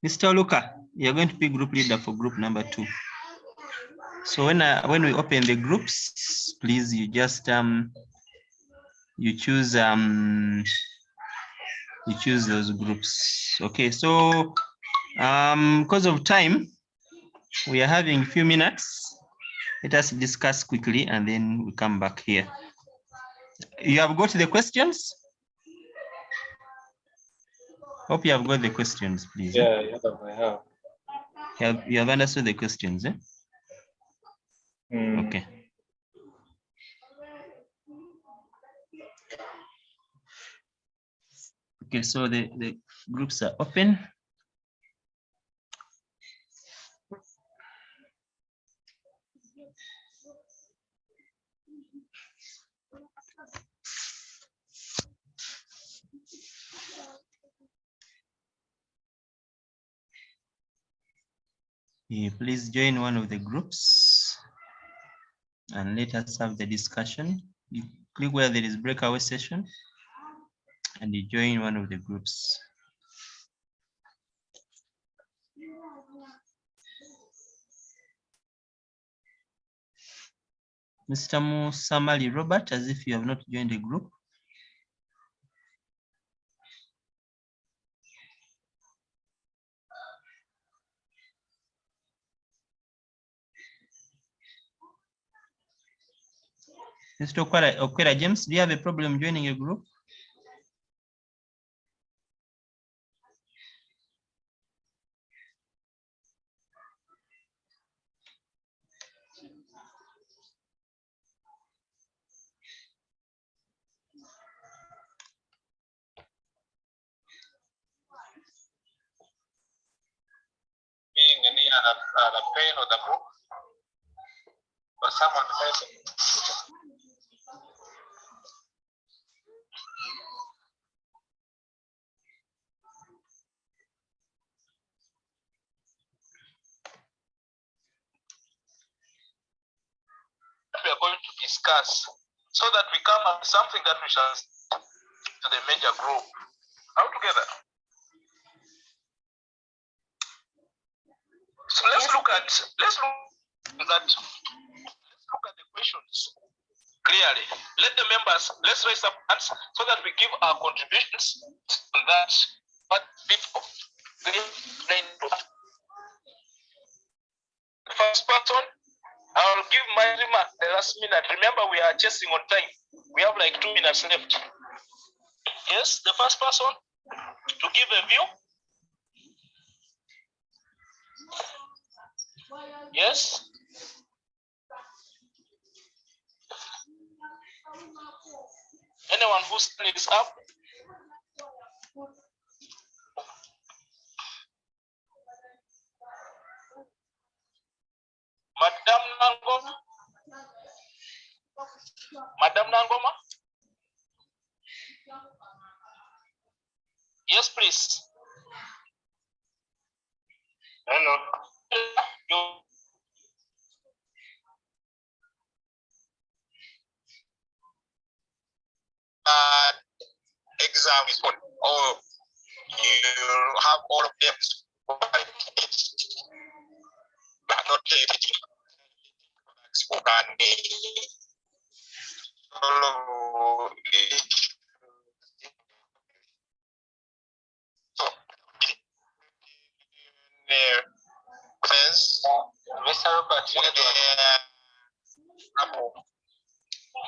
Mr. Luca, you're going to be group leader for group number 2. So when we open the groups, please you just you choose those groups. Okay. So because of time, we are having a few minutes. Let us discuss quickly and then we come back here. You have got the questions? Hope you have got the questions, please. Yeah, I have. You have understood the questions, eh? Okay. Okay, so the groups are open. Please join one of the groups and let us have the discussion. You click where there is breakaway session and you join one of the groups. Mr. Musamali Robert, as if you have not joined the group. Mr. Okwera James, do you have a problem joining a group? Being any other pain or the book, or someone facing. We are going to discuss so that we come up with something that we shall to the major group. All together. So let's look at the questions clearly. Let the members, let's raise up hands so that we give our contributions on that. What people the first person, I'll give my remark the last minute. Remember, we are chasing on time. We have like 2 minutes left. Yes, the first person to give a view. Yes. Anyone who stands up. Madam Nangoma. Madam Nangoma. Yes, please. Hello. Exam is what? Oh, you have all of them, but not everything. Mr. Robert,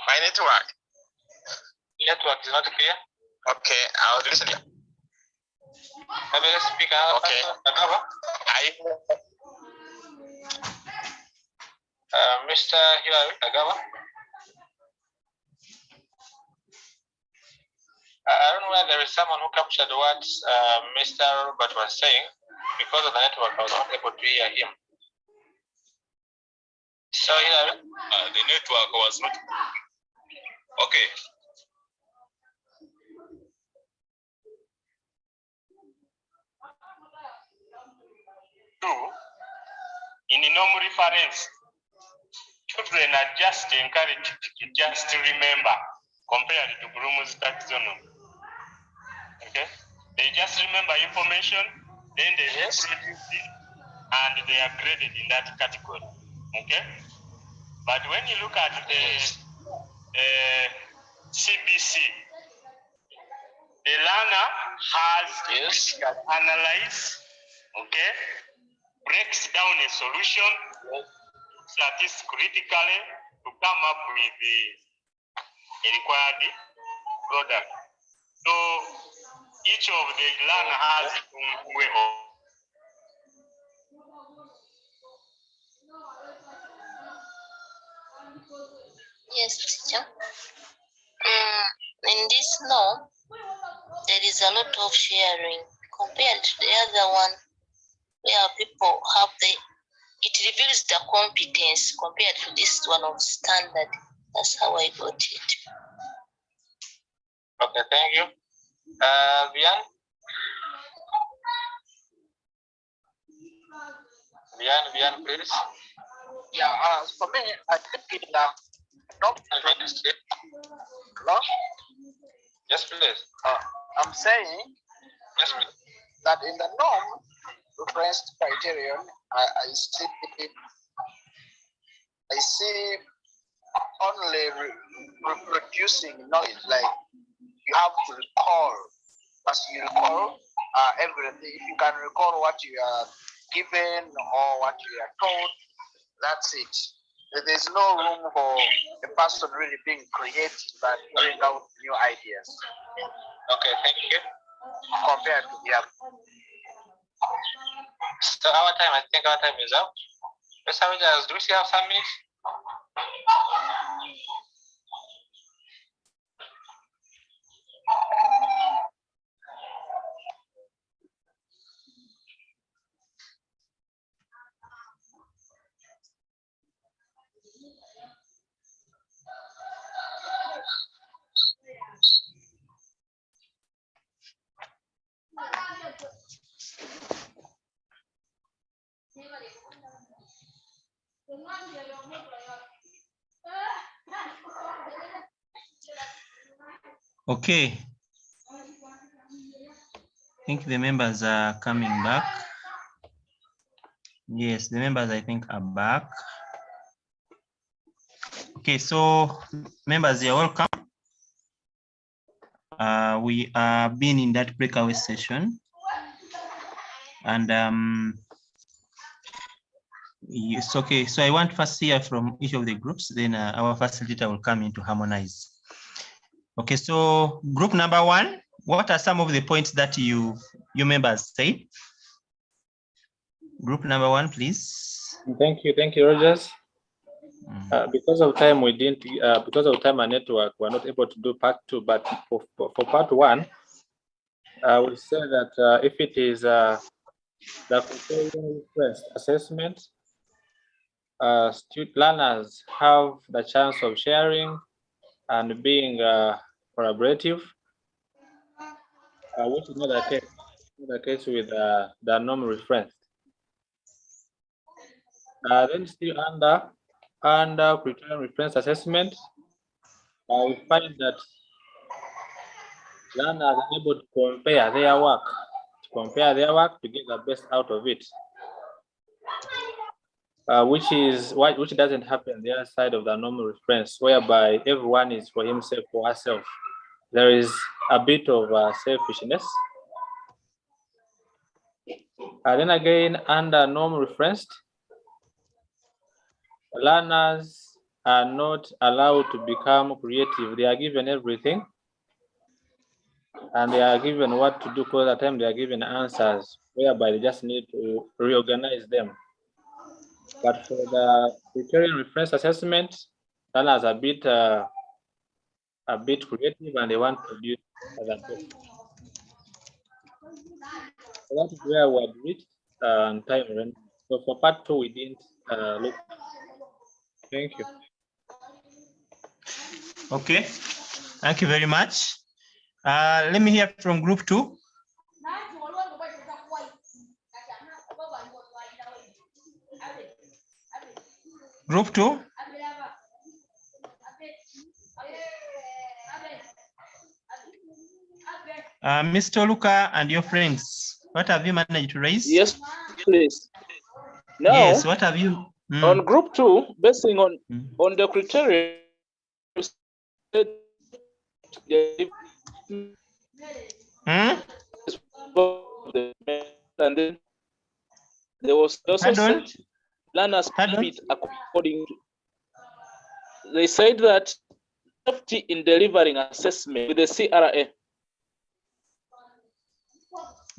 my network. Network is not clear. Okay, I'll listen. Maybe let's speak out. Okay. Mr. Hilary Agawa. I don't know whether there is someone who captured what Mr. Robert was saying. Because of the network, I was not able to hear him. So Hilary, the network was not. Okay. In the normal reference, children are just encouraged to just remember compared to Bloom's taxonomy. Okay? They just remember information, then they reproduce it, and they are graded in that category. Okay? But when you look at the CBC, the learner has to analyze, okay, breaks down a solution statistically to come up with a required product. So each of the learner has its own way of. Yes, teacher. In this law, there is a lot of sharing compared to the other one where people have it reveals the competence compared to this one of standard. That's how I got it. Okay, thank you. Vian, please. Yeah, for me, I think in Hello? Yes, please. I'm saying yes, please. That in the norm reference criterion, I see only reproducing knowledge, like you have to recall. As you recall everything, if you can recall what you are given or what you are told, that's it. there's no room for a person really being creative and bring out new ideas. Okay, thank you. Compared to the other. So our time, I think our time is up. Do we still have some minutes? Okay. I think the members are coming back. Yes, the members I think are back. Okay, so members, you're welcome. We have been in that breakaway session. And yes, okay. So I want first hear from each of the groups, then our facilitator will come in to harmonize. Okay, so group number one, what are some of the points that you members say? Group number one, please. Thank you, Rogers. Because of time, we didn't. Because of time and network, we're not able to do part two. But for part one, I would say that if it is the Criterion request assessment, learners have the chance of sharing and being collaborative, which is not the case with the norm reference. Then still under Criterion reference assessment, we find that learners are able to compare their work, to get the best out of it, which doesn't happen on the other side of the normal reference, whereby everyone is for himself or herself. There is a bit of selfishness. Then again, under normal referenced, learners are not allowed to become creative. They are given everything, and they are given what to do, because at the time they are given answers, whereby they just need to reorganize them. But for the Criterion reference assessment, learners are a bit creative, and they want to do the best. So that is where we have reached time. So for part two, we didn't look. Thank you. Okay, thank you very much. Let me hear from group two. Group two. Mr. Luca and your friends, what have you managed to raise? Yes, please. Now, yes, what have you? On group two, basing on the criteria, and then there was also said learners compete according to. They said that safety in delivering assessment with the CRA.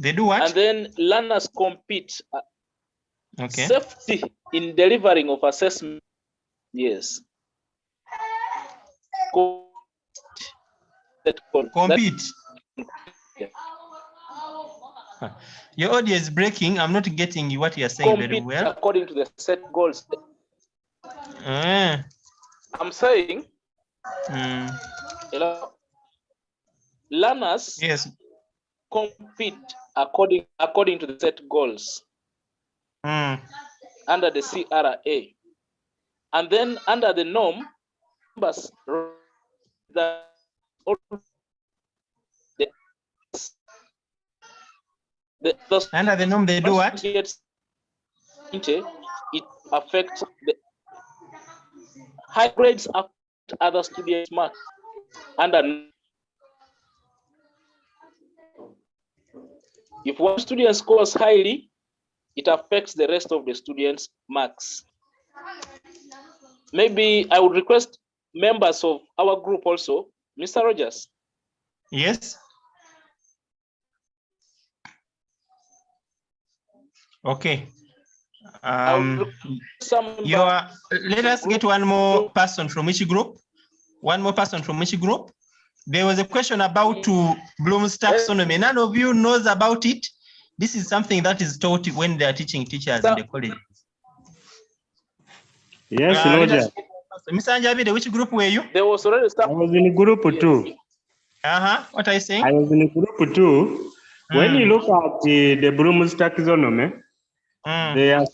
They do what? And then learners compete. Okay. Safety in delivering of assessment. Yes. Compete. Your audio is breaking. I'm not getting what you're saying very well. According to the set goals. I'm saying, learners compete according to the set goals under the CRA, and then under the norm, under the norm they do what? It affects the high grades affect other students' marks. Under if one student scores highly, it affects the rest of the students' marks. maybe I would request members of our group also. Mr. Rogers. Yes. Okay. Let us get one more person from each group. One more person from each group. There was a question about Bloom's taxonomy. None of you knows about it. This is something that is taught when they are teaching teachers in the college. Yes, Roger. Mr. Anjabide, which group were you? There was already I was in group 2. What are you saying? I was in group 2. When you look at the Bloom's taxonomy, there are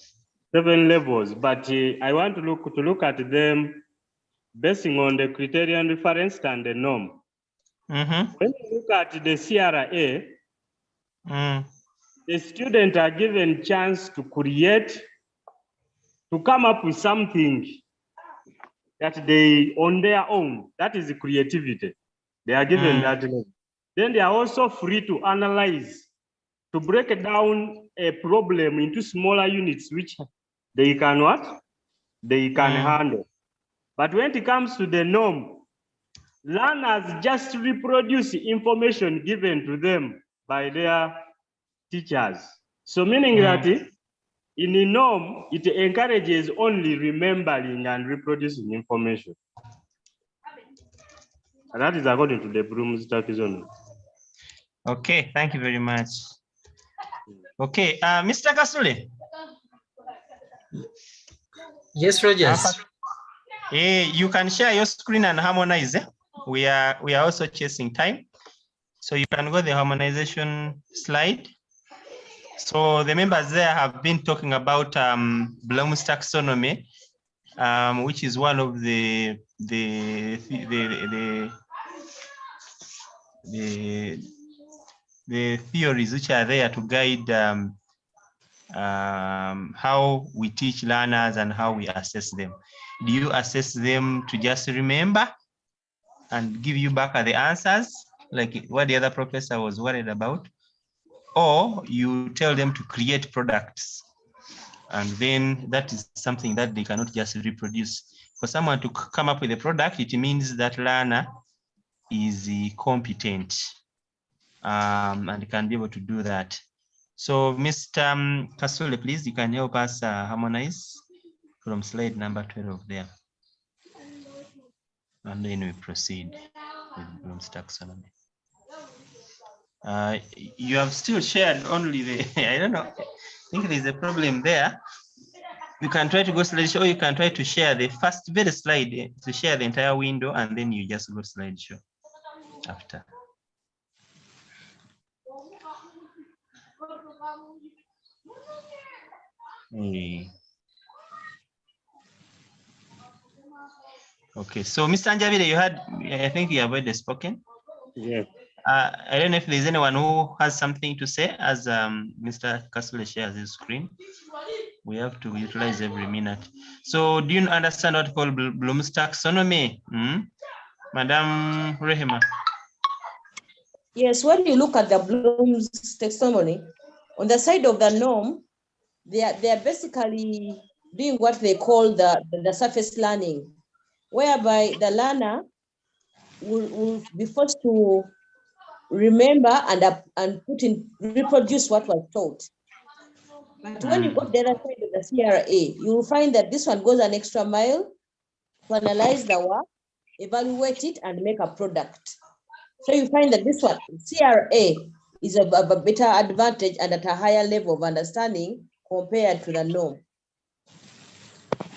7 levels, but I want to look at them basing on the criterion reference and the norm. When you look at the CRA, the students are given chance to create, to come up with something that they on their own. That is creativity. They are given that level. Then they are also free to analyze, to break down a problem into smaller units, which they can what? They can handle. But when it comes to the norm, learners just reproduce information given to them by their teachers. So meaning that in the norm, it encourages only remembering and reproducing information. And that is according to the Bloom's taxonomy. Okay, thank you very much. Okay, Mr. Kasule. Yes, Rogers. You can share your screen and harmonize. We are also chasing time. So you can go the harmonization slide. So the members there have been talking about Bloom's taxonomy, which is one of the theories which are there to guide how we teach learners and how we assess them. Do you assess them to just remember and give you back the answers, like what the other professor was worried about? Or you tell them to create products, and then that is something that they cannot just reproduce. For someone to come up with a product, it means that learner is competent and can be able to do that. So Mr. Kasule, please, you can help us harmonize from slide number 12 there. And then we proceed with Bloom's taxonomy. You have still shared only the, I don't know, I think there's a problem there. You can try to go slideshow, or you can try to share the first very slide to share the entire window, and then you just go slideshow after. Okay, so Mr. Anjabide, you had, I think you have already spoken. Yes. I don't know if there's anyone who has something to say as Mr. Kasule shares his screen. We have to utilize every minute. So do you understand what called Bloom's taxonomy? Madam Rehema. Yes, when you look at the Bloom's taxonomy, on the side of the norm, they are basically doing what they call the surface learning, whereby the learner will be forced to remember and reproduce what was taught. But when you go to the other side of the CRA, you will find that this one goes an extra mile to analyze the work, evaluate it, and make a product. So you find that this one, CRA, is of a better advantage and at a higher level of understanding compared to the norm.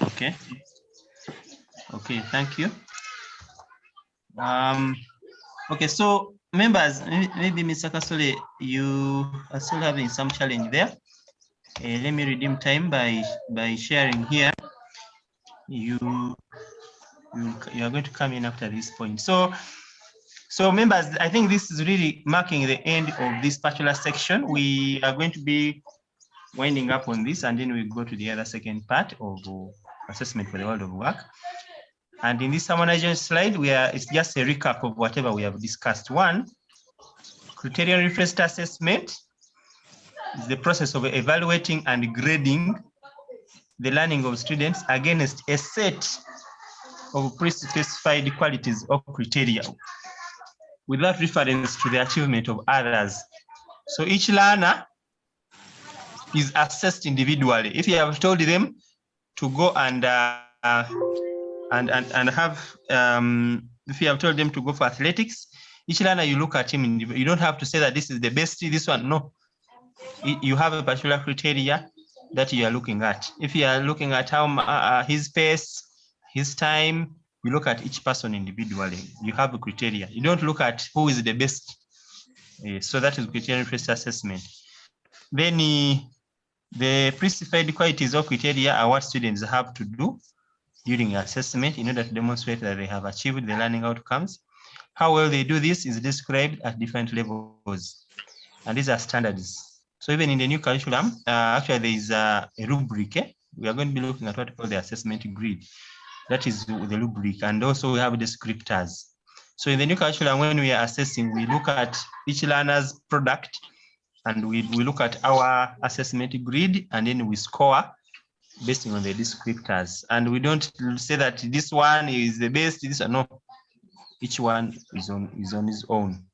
Okay. Okay, thank you. Okay, so members, maybe Mr. Kasule, you are still having some challenge there. Let me redeem time by sharing here. You are going to come in after this point. So members, I think this is really marking the end of this particular section. We are going to be winding up on this, and then we go to the other second part of assessment for the world of work. And in this harmonization slide, it's just a recap of whatever we have discussed. One, criterion referenced assessment is the process of evaluating and grading the learning of students against a set of pre-specified qualities or criteria without reference to the achievement of others. So each learner is assessed individually. If you have told them to go and have, if you have told them to go for athletics, each learner you look at him, you don't have to say that this is the best, this one, no. You have a particular criteria that you are looking at. If you are looking at how his pace, his time, you look at each person individually. You have a criteria. You don't look at who is the best. So that is criterion-based assessment. Then the specified qualities of criteria are what students have to do during assessment in order to demonstrate that they have achieved the learning outcomes. How well they do this is described at different levels, and these are standards. So even in the new curriculum, actually there is a rubric. We are going to be looking at what we call the assessment grid. That is the rubric, and also we have descriptors. So in the new curriculum, when we are assessing, we look at each learner's product, and we look at our assessment grid, and then we score based on the descriptors. And we don't say that this one is the best, this one, no. Each one is on his own.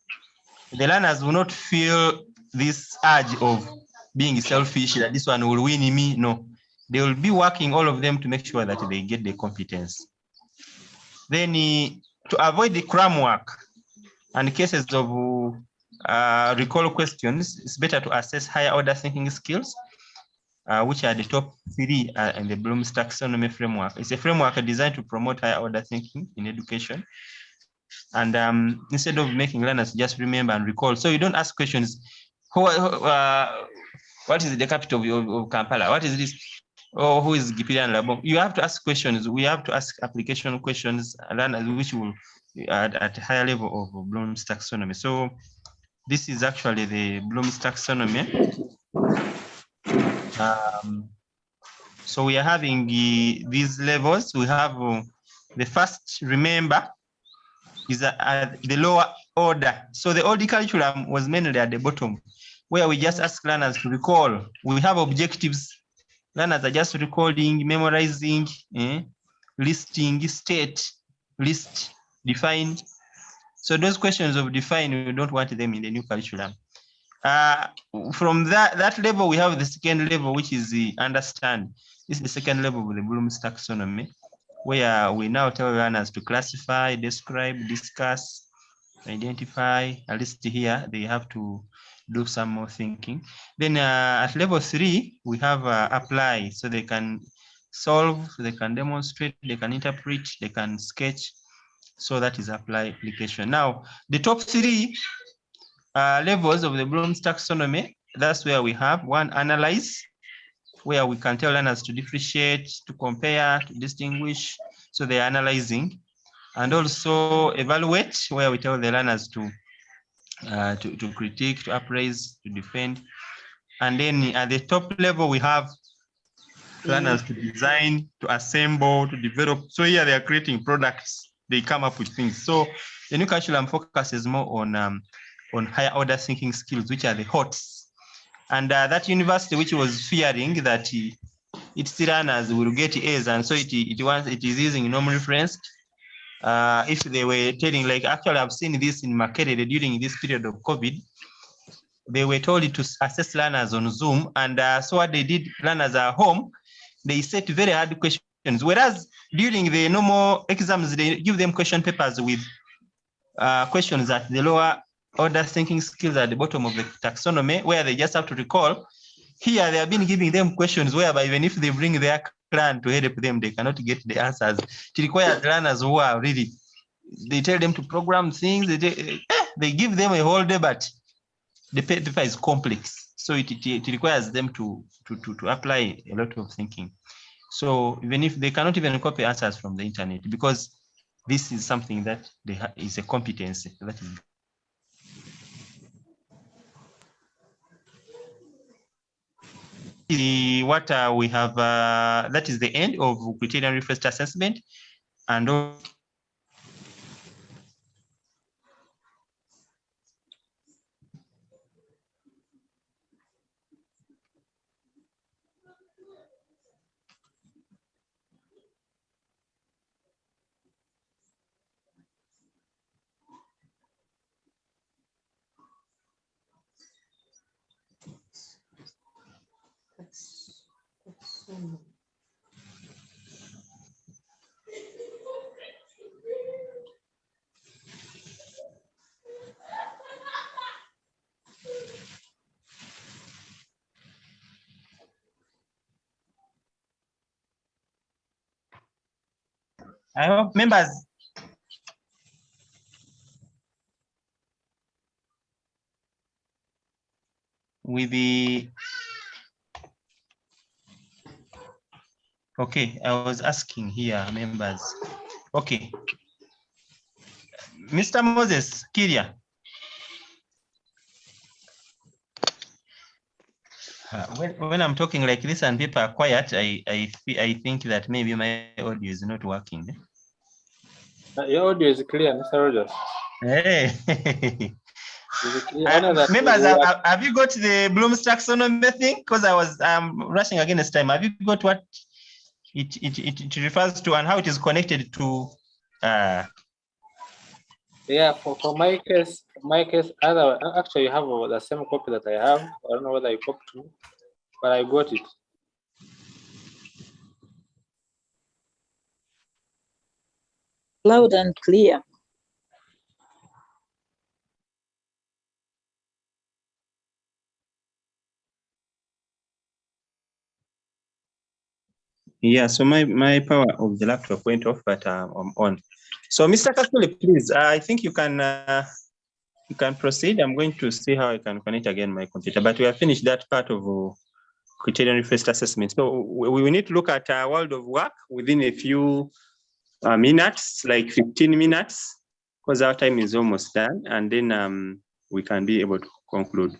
The learners will not feel this urge of being selfish, that this one will win me. No, they will be working, all of them, to make sure that they get the competence. Then to avoid the cram work and cases of recall questions, it's better to assess higher order thinking skills, which are the top 3 in the Bloom's taxonomy framework. It's a framework designed to promote higher order thinking in education. And instead of making learners just remember and recall, so you don't ask questions. What is the capital of Kampala? What is this? Or who is Gipirian Labo? You have to ask questions. We have to ask application questions, learners, which will at a higher level of Bloom's taxonomy. So this is actually the Bloom's taxonomy. So we are having these levels. We have the first, remember, is the lower order. So the old curriculum was mainly at the bottom, where we just ask learners to recall. We have objectives. Learners are just recalling, memorizing, listing, state, list, define. So those questions of define, we don't want them in the new curriculum. From that level, we have the second level, which is the understand. This is the second level of the Bloom's taxonomy, where we now tell learners to classify, describe, discuss, identify. At least here, they have to do some more thinking. Then at level 3, we have apply. So they can solve, they can demonstrate, they can interpret, they can sketch. So that is apply application. Now, the top 3 levels of the Bloom's taxonomy, that's where we have 1, analyze, where we can tell learners to differentiate, to compare, to distinguish. So they're analyzing. And also evaluate, where we tell the learners to critique, to appraise, to defend. And then at the top level, we have learners to design, to assemble, to develop. So here they are creating products. They come up with things. So the new curriculum focuses more on higher order thinking skills, which are the HOTS. And that university, which was fearing that its learners will get A's, and so it is using norm reference. If they were telling, like, actually I've seen this in Makerere during this period of COVID, they were told to assess learners on Zoom, and so what they did, learners are home, they set very hard questions, whereas during the normal exams, they give them question papers with questions at the lower order thinking skills at the bottom of the taxonomy, where they just have to recall. Here, they have been giving them questions whereby even if they bring their clan to help them, they cannot get the answers. It requires learners who are really, they tell them to program things, they give them a whole day, but the paper is complex. So it requires them to apply a lot of thinking. So even if they cannot even copy answers from the internet, because this is something that is a competency. That is what we have, that is the end of criterion first assessment. And I hope members with the okay, I was asking here, members. Okay. Mr. Moses, Kiria. When I'm talking like this and people are quiet, I think that maybe my audio is not working. Your audio is clear, Mr. Rogers. Hey. Members, Members, have you got the Bloom's taxonomy thing? Because I was rushing against time. Have you got what it refers to and how it is connected to? Yeah, for my case, other actually you have the same copy that I have. I don't know whether I copied to, but I got it. Loud and clear. Yeah, so my power of the laptop went off, but I'm on. So Mr. Kasule, please, I think you can proceed. I'm going to see how I can connect again my computer, but we have finished that part of criterion first assessment. So we will need to look at a world of work within a few minutes, like 15 minutes, because our time is almost done, and then we can be able to conclude.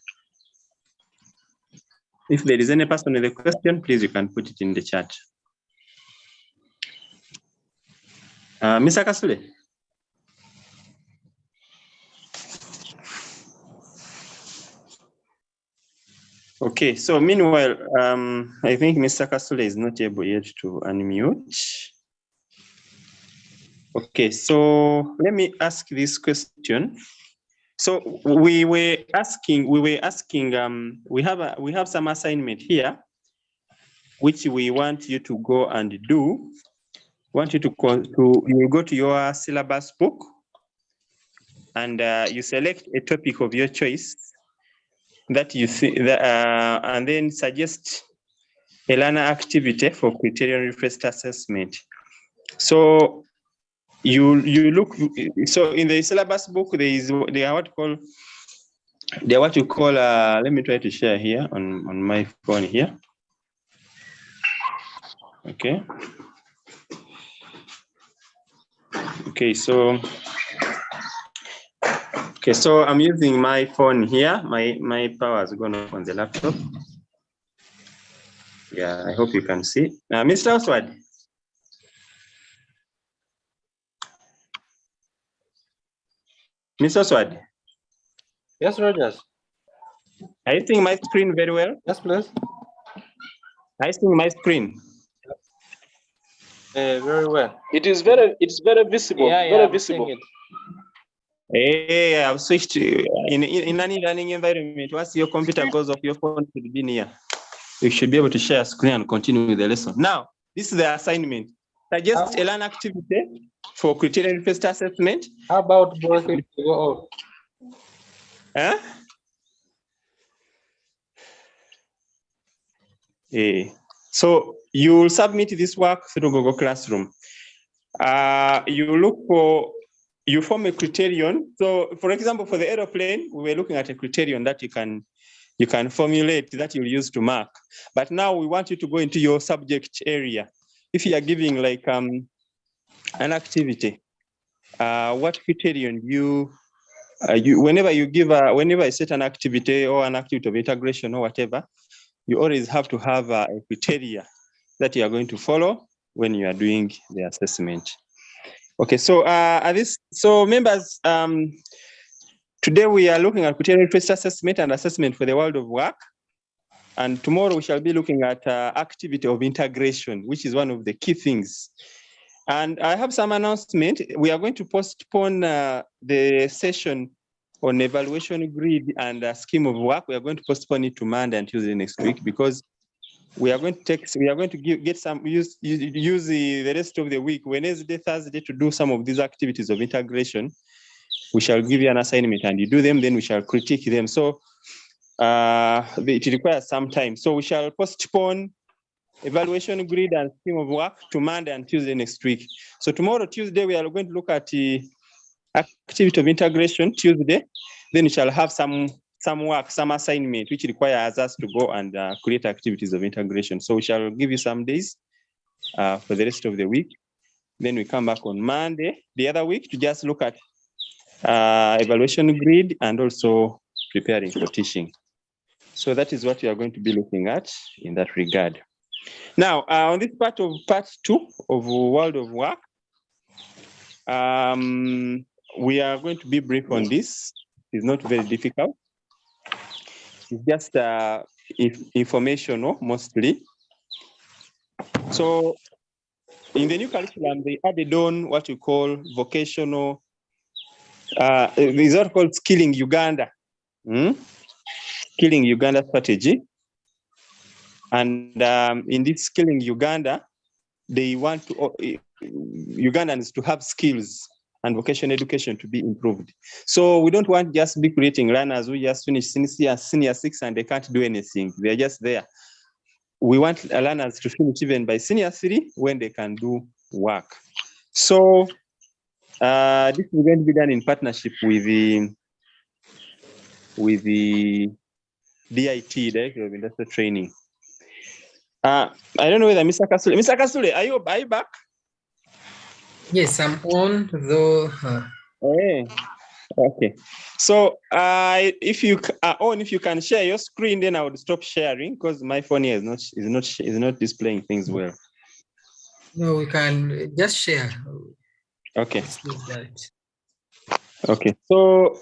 If there is any person with a question, please, you can put it in the chat. Mr. Kasule. Okay, so meanwhile, I think Mr. Kasule is not able yet to unmute. Okay, so let me ask this question. So we have some assignment here, which we want you to go and do. Want you to you will go to your syllabus book, and you select a topic of your choice that you see, and then suggest a learner activity for criterion first assessment. So you look. So in the syllabus book, they are what you call. Let me try to share here on my phone here. Okay. Okay, so I'm using my phone here. My power has gone off on the laptop. Yeah, I hope you can see. Mr. Oswald. Mr. Oswald. Yes, Rogers. Are you seeing my screen very well? Yes, please. Are you seeing my screen? Very well. It's very visible. Yeah, very I'm visible. seeing it. Hey, I've switched in any learning environment. Once your computer goes off, your phone should be near. You should be able to share screen and continue with the lesson. Now, this is the assignment. Suggest a learn activity for criterion first assessment. How about both to go off? Huh? So you will submit this work through Google Classroom. You form a criterion. So for example, for the aeroplane, we were looking at a criterion that you can formulate that you'll use to mark. But now we want you to go into your subject area. If you are giving like an activity, what criterion whenever I set an activity or an activity of integration or whatever, you always have to have a criteria that you are going to follow when you are doing the assessment. Okay, so members, today we are looking at criterion first assessment and assessment for the world of work. And tomorrow we shall be looking at activity of integration, which is one of the key things. And I have some announcement. We are going to postpone the session on evaluation grid and scheme of work. We are going to postpone it to Monday and Tuesday next week because we are going to use the rest of the week, Wednesday, Thursday, to do some of these activities of integration. We shall give you an assignment and you do them, then we shall critique them. So it requires some time. So we shall postpone evaluation grid and scheme of work to Monday and Tuesday next week. So tomorrow, Tuesday, we are going to look at the activity of integration. Tuesday, then we shall have some work, some assignment, which requires us to go and create activities of integration. So we shall give you some days for the rest of the week. Then we come back on Monday, the other week, to just look at evaluation grid and also preparing for teaching. So that is what we are going to be looking at in that regard. Now, on this part 2 of World of Work, we are going to be brief on this. It's not very difficult. It's just informational mostly. So in the new curriculum, they added on what you call vocational, these are called Skilling Uganda. Skilling Uganda strategy. And in this Skilling Uganda, they want Ugandans to have skills and vocational education to be improved. So we don't want just be creating learners who just finish senior 6 and they can't do anything. They're just there. We want learners to finish even by senior 3 when they can do work. So this is going to be done in partnership with the DIT, Director of Industrial Training. I don't know whether Mr. Kasule, are you back? Yes, I'm on, though. Hey. Okay. So if you are on, if you can share your screen, then I would stop sharing because my phone here is not displaying things well. No, we can just share. Okay. Let's do that. Okay. So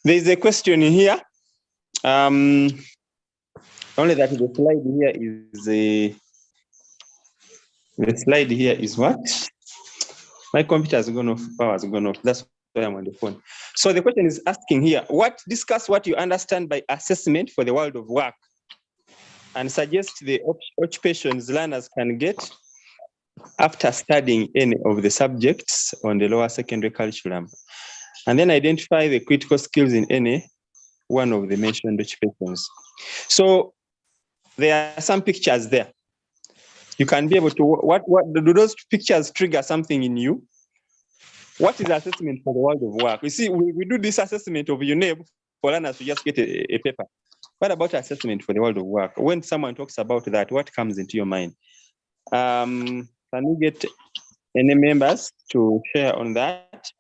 there's a question here. Only that the slide here is what? My computer has gone off, power has gone off. That's why I'm on the phone. So the question is asking here, discuss what you understand by assessment for the world of work and suggest the occupations learners can get after studying any of the subjects on the lower secondary curriculum. And then identify the critical skills in any one of the mentioned occupations. So there are some pictures there. You can be able to, what do those pictures trigger something in you? What is assessment for the world of work? You see, we do this assessment of UNEB for learners to just get a paper. What about assessment for the world of work? When someone talks about that, what comes into your mind? Can we get any members to share on that?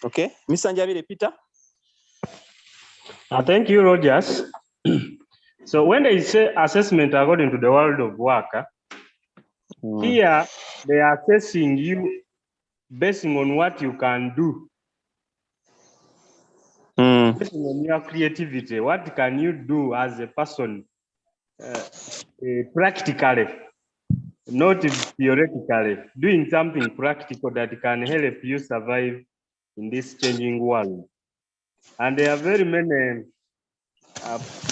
Okay, Mr. Njavile, Peter. Thank you, Rogers. So when they say assessment according to the world of work, here they are assessing you basing on what you can do. Basing on your creativity, what can you do as a person practically, not theoretically, doing something practical that can help you survive in this changing world. And there are very many,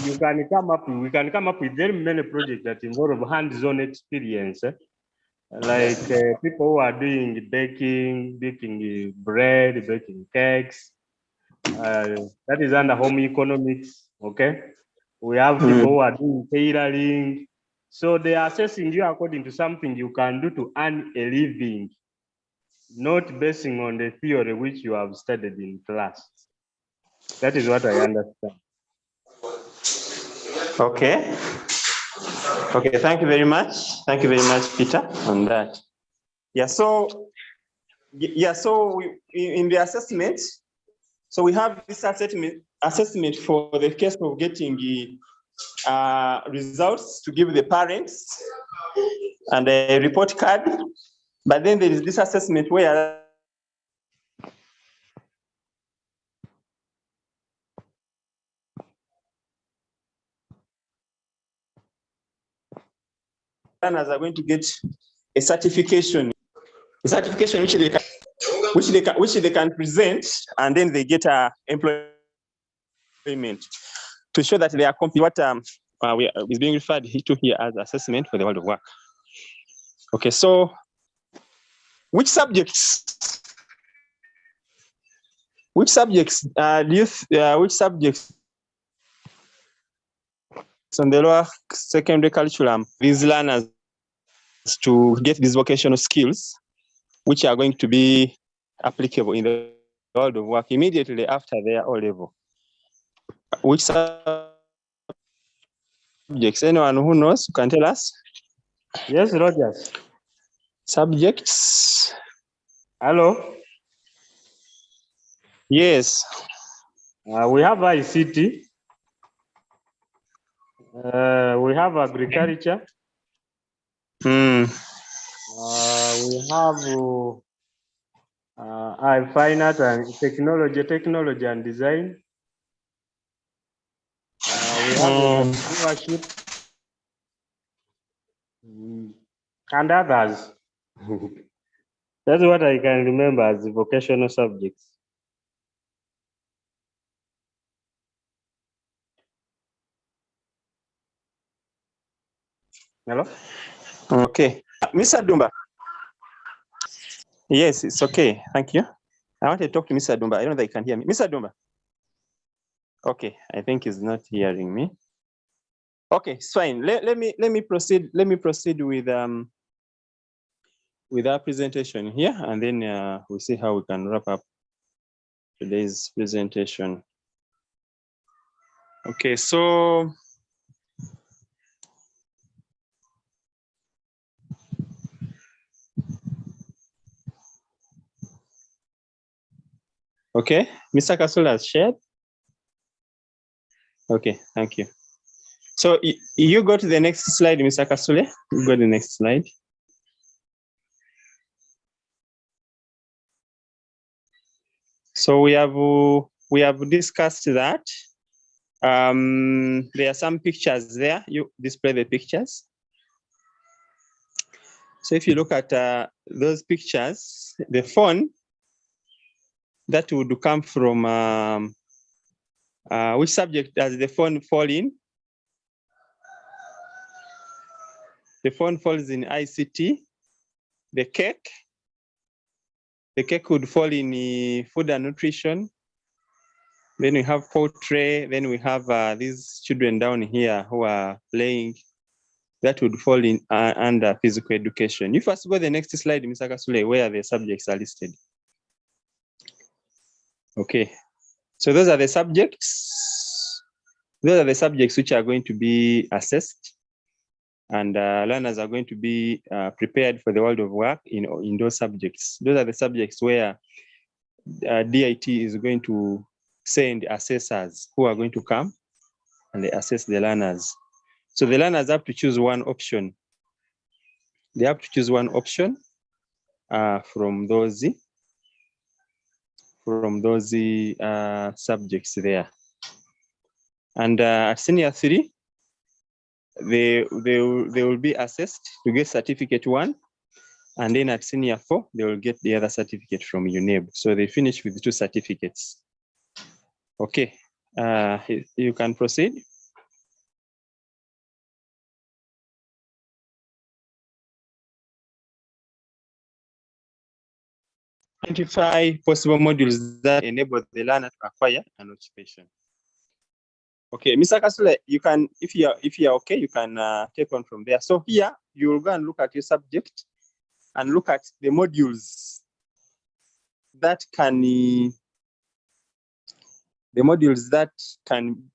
we can come up with very many projects that involve hands-on experience, like people who are doing baking bread, baking cakes. That is under home economics, okay? We have people who are doing tailoring. So they are assessing you according to something you can do to earn a living, not basing on the theory which you have studied in class. That is what I understand. Okay. Okay, thank you very much. Thank you very much, Peter, on that. Yeah, so in the assessment, so we have this assessment for the case of getting results to give the parents and a report card. But then there is this assessment where learners are going to get a certification which they can present, and then they get employment to show that they are competent. What is being referred to here as assessment for the world of work. Okay, so which subjects on the lower secondary curriculum, these learners to get these vocational skills, which are going to be applicable in the world of work immediately after their O level. Which subjects? Anyone who knows can tell us? Yes, Rogers. Subjects. Hello. Yes. We have ICT. We have agriculture. We have fine art and technology and design. We have entrepreneurship and others. That's what I can remember as the vocational subjects. Hello? Okay. Mr. Dumba. Yes, it's okay. Thank you. I want to talk to Mr. Dumba. I don't know that he can hear me. Mr. Dumba. Okay, I think he's not hearing me. Okay, it's fine. Let me proceed. Let me proceed with our presentation here, and then we'll see how we can wrap up today's presentation. Okay, so okay, Mr. Kasula has shared. Okay, thank you. So you go to the next slide, Mr. Kasule. You go to the next slide. So we have discussed that. There are some pictures there. You display the pictures. So if you look at those pictures, the phone that would come from which subject does the phone fall in? The phone falls in ICT. The cake would fall in food and nutrition. Then we have poultry. Then we have these children down here who are playing. That would fall in under physical education. You first go to the next slide, Mr. Kasule, where the subjects are listed. Okay, so those are the subjects. Those are the subjects which are going to be assessed, and learners are going to be prepared for the world of work in those subjects. Those are the subjects where DIT is going to send assessors who are going to come and they assess the learners. So the learners have to choose one option. They have to choose one option from those subjects there. And at senior 3, they will be assessed to get certificate 1, and then at senior 4 they will get the other certificate from UNEB. So they finish with 2 certificates. Okay, you can proceed. Identify possible modules that enable the learner to acquire an occupation. Okay, Mr. Kasule, you can, if you are okay, you can take on from there. So here you will go and look at your subject and look at the modules that can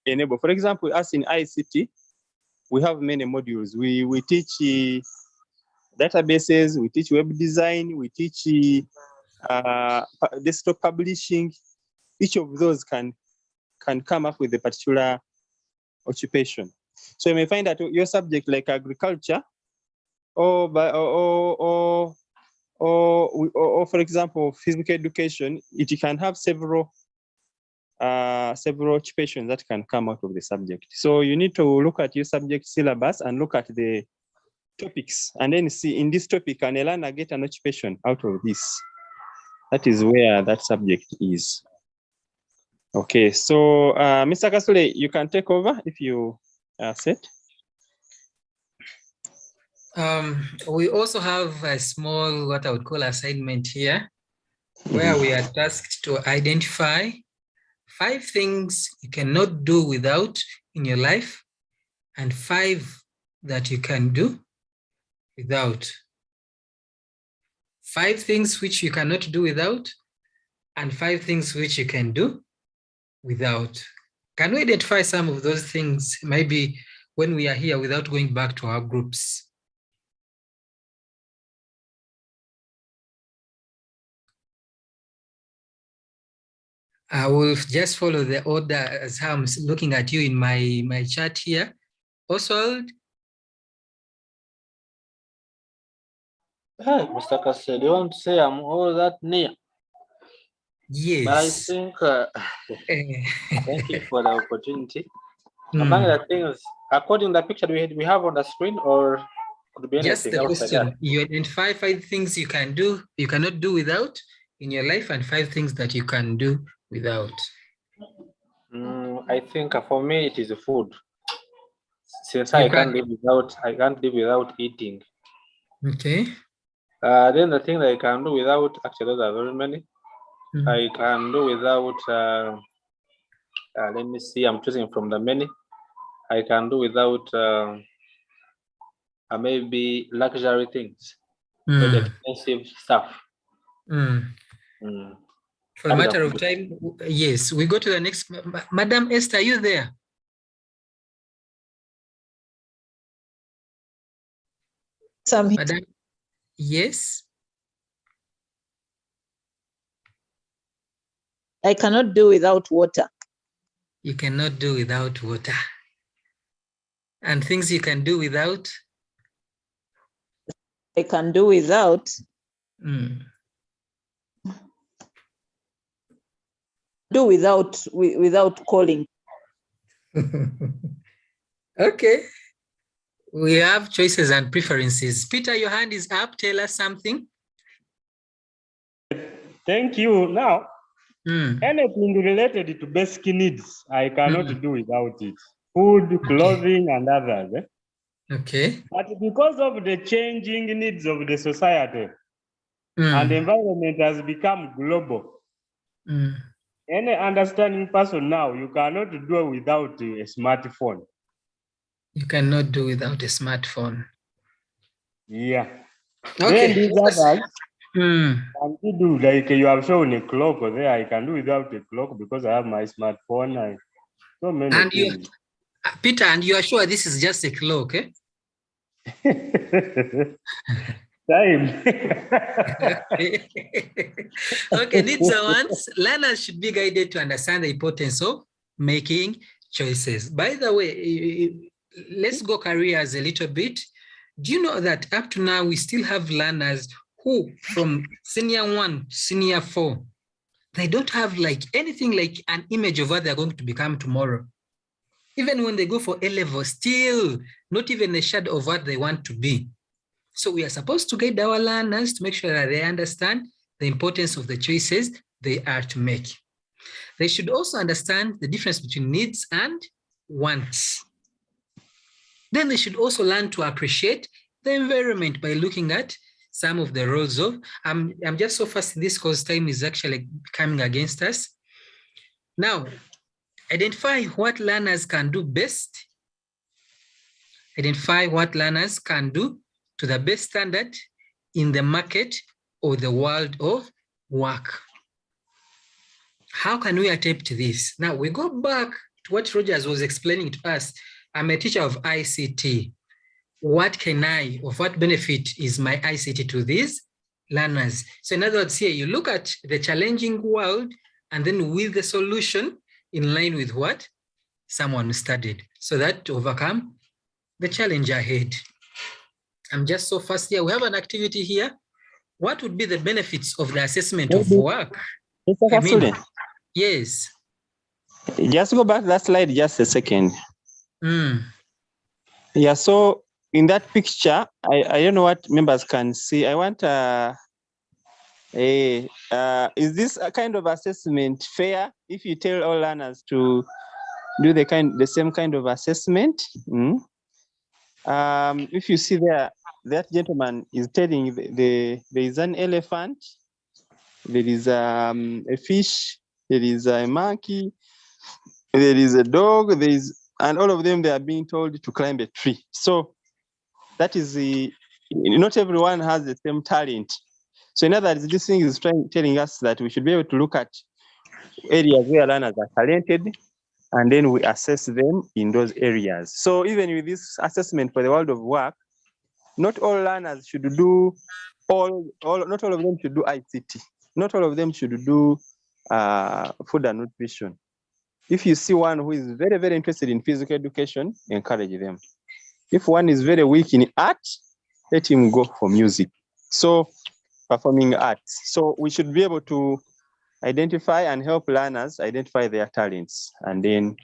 enable. For example, us in ICT, we have many modules. We teach databases, we teach web design, we teach desktop publishing. Each of those can come up with a particular occupation. So you may find that your subject like agriculture, or for example, physical education, it can have several occupations that can come out of the subject. So you need to look at your subject syllabus and look at the topics, and then see in this topic, can a learner get an occupation out of this? That is where that subject is. Okay, so Mr. Kasule, you can take over if you are set. We also have a small, what I would call assignment here, where we are tasked to identify 5 things you cannot do without in your life, and 5 that you can do without. 5 things which you cannot do without, and 5 things which you can do without. Can we identify some of those things maybe when we are here without going back to our groups? I will just follow the order as I'm looking at you in my chat here. Oswald? Hey, Mr. Cassidy, do you want to say I'm all that near? Yes. But I think, thank you for the opportunity. Among the things, according to the picture we have on the screen, or could be Just anything the outside question. that? You identify 5 things you can do, you cannot do without in your life, and 5 things that you can do without. I think for me it is food. Since You I can't live without eating. Okay. Then the thing that I can do without, actually there are very many. I can do without, let me see, I'm choosing from the many. I can do without maybe luxury things, maybe expensive stuff. For a matter of time, yes, we go to the next. Madam Esther, are you there? Madam, yes. I cannot do without water. You cannot do without water. And things you can do without? I can do without. Do without calling. Okay. We have choices and preferences. Peter, your hand is up. Tell us something. Thank you. Now, anything related to basic needs, I cannot do without it. Food, clothing, and others. Okay. But because of the changing needs of the society, and the environment has become global, any understanding person now, you cannot do without a smartphone. You cannot do without a smartphone. Yeah. Okay. Then these others, can you do, like you have shown a clock there, I can do without a clock because I have my smartphone. So many and things. Peter, and you are sure this is just a clock, eh? Time. Okay, needs and wants. Learners should be guided to understand the importance of making choices. By the way, let's go careers a little bit. Do you know that up to now, we still have learners who from senior 1 to senior 4, they don't have like anything like an image of what they're going to become tomorrow. Even when they go for A-level, still not even a shadow of what they want to be. So we are supposed to guide our learners to make sure that they understand the importance of the choices they are to make. They should also understand the difference between needs and wants. Then they should also learn to appreciate the environment by looking at some of the roles of, I'm just so fast in this because time is actually coming against us. Now, identify what learners can do best. Identify what learners can do to the best standard in the market or the world of work. How can we attempt this? Now we go back to what Rogers was explaining to us. I'm a teacher of ICT. What can I, of what benefit is my ICT to these learners? So in other words, here you look at the challenging world and then with the solution in line with what someone studied, so that to overcome the challenge ahead. I'm just so fast here. We have an activity here. What would be the benefits of the assessment of work? Mr. Kasule, yes. Just go back to that slide just a second. Yeah, so in that picture, I don't know what members can see. I want is this a kind of assessment fair if you tell all learners to do the same kind of assessment? If you see there, that gentleman is telling there is an elephant, there is a fish, there is a monkey, there is a dog, there is and all of them, they are being told to climb a tree. So that is not everyone has the same talent. So in other words, this thing is telling us that we should be able to look at areas where learners are talented, and then we assess them in those areas. So even with this assessment for the world of work, not all learners should do not all of them should do ICT. Not all of them should do food and nutrition. If you see one who is very, very interested in physical education, encourage them. If one is very weak in art, let him go for music. So performing arts. So we should be able to identify and help learners identify their talents and then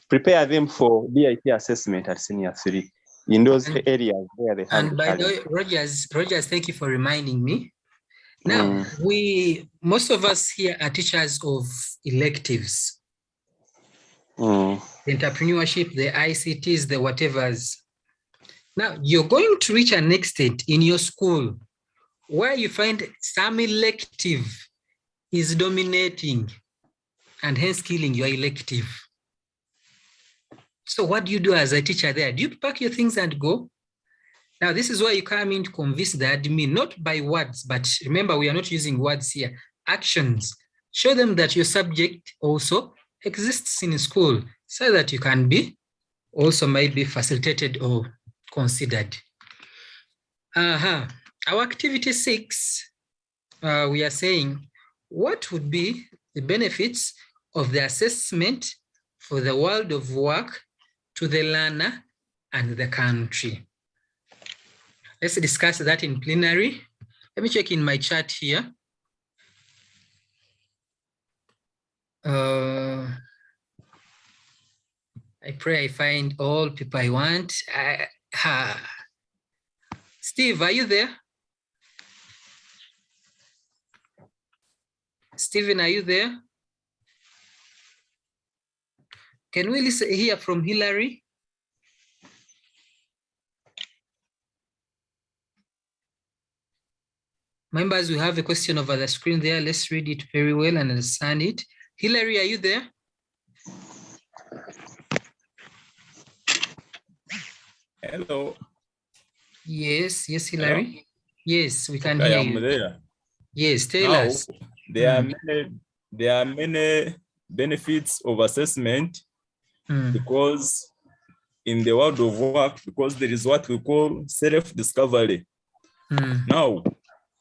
prepare them for DIT assessment at senior 3 in those areas where they have And the by the way, talent. Rogers, thank you for reminding me. Now, most of us here are teachers of electives. The entrepreneurship, the ICTs, the whatevers. Now, you're going to reach an extent in your school where you find some elective is dominating and hence killing your elective. So what do you do as a teacher there? Do you pack your things and go? Now, this is where you come in to convince the admin, not by words, but remember, we are not using words here, actions. Show them that your subject also exists in school so that you can be also might be facilitated or considered. Our activity 6, we are saying, what would be the benefits of the assessment for the world of work to the learner and the country? Let's discuss that in plenary. Let me check in my chat here. I pray I find all people I want. Steve, are you there? Stephen, are you there? Can we hear from Hillary? Members, we have a question over the screen there. Let's read it very well and understand it. Hillary, are you there? Hello. Yes, Hillary. Hello? Yes, we can hear you. There. Yes, tell us. There are many benefits of assessment because in the world of work, because there is what we call self-discovery. Now,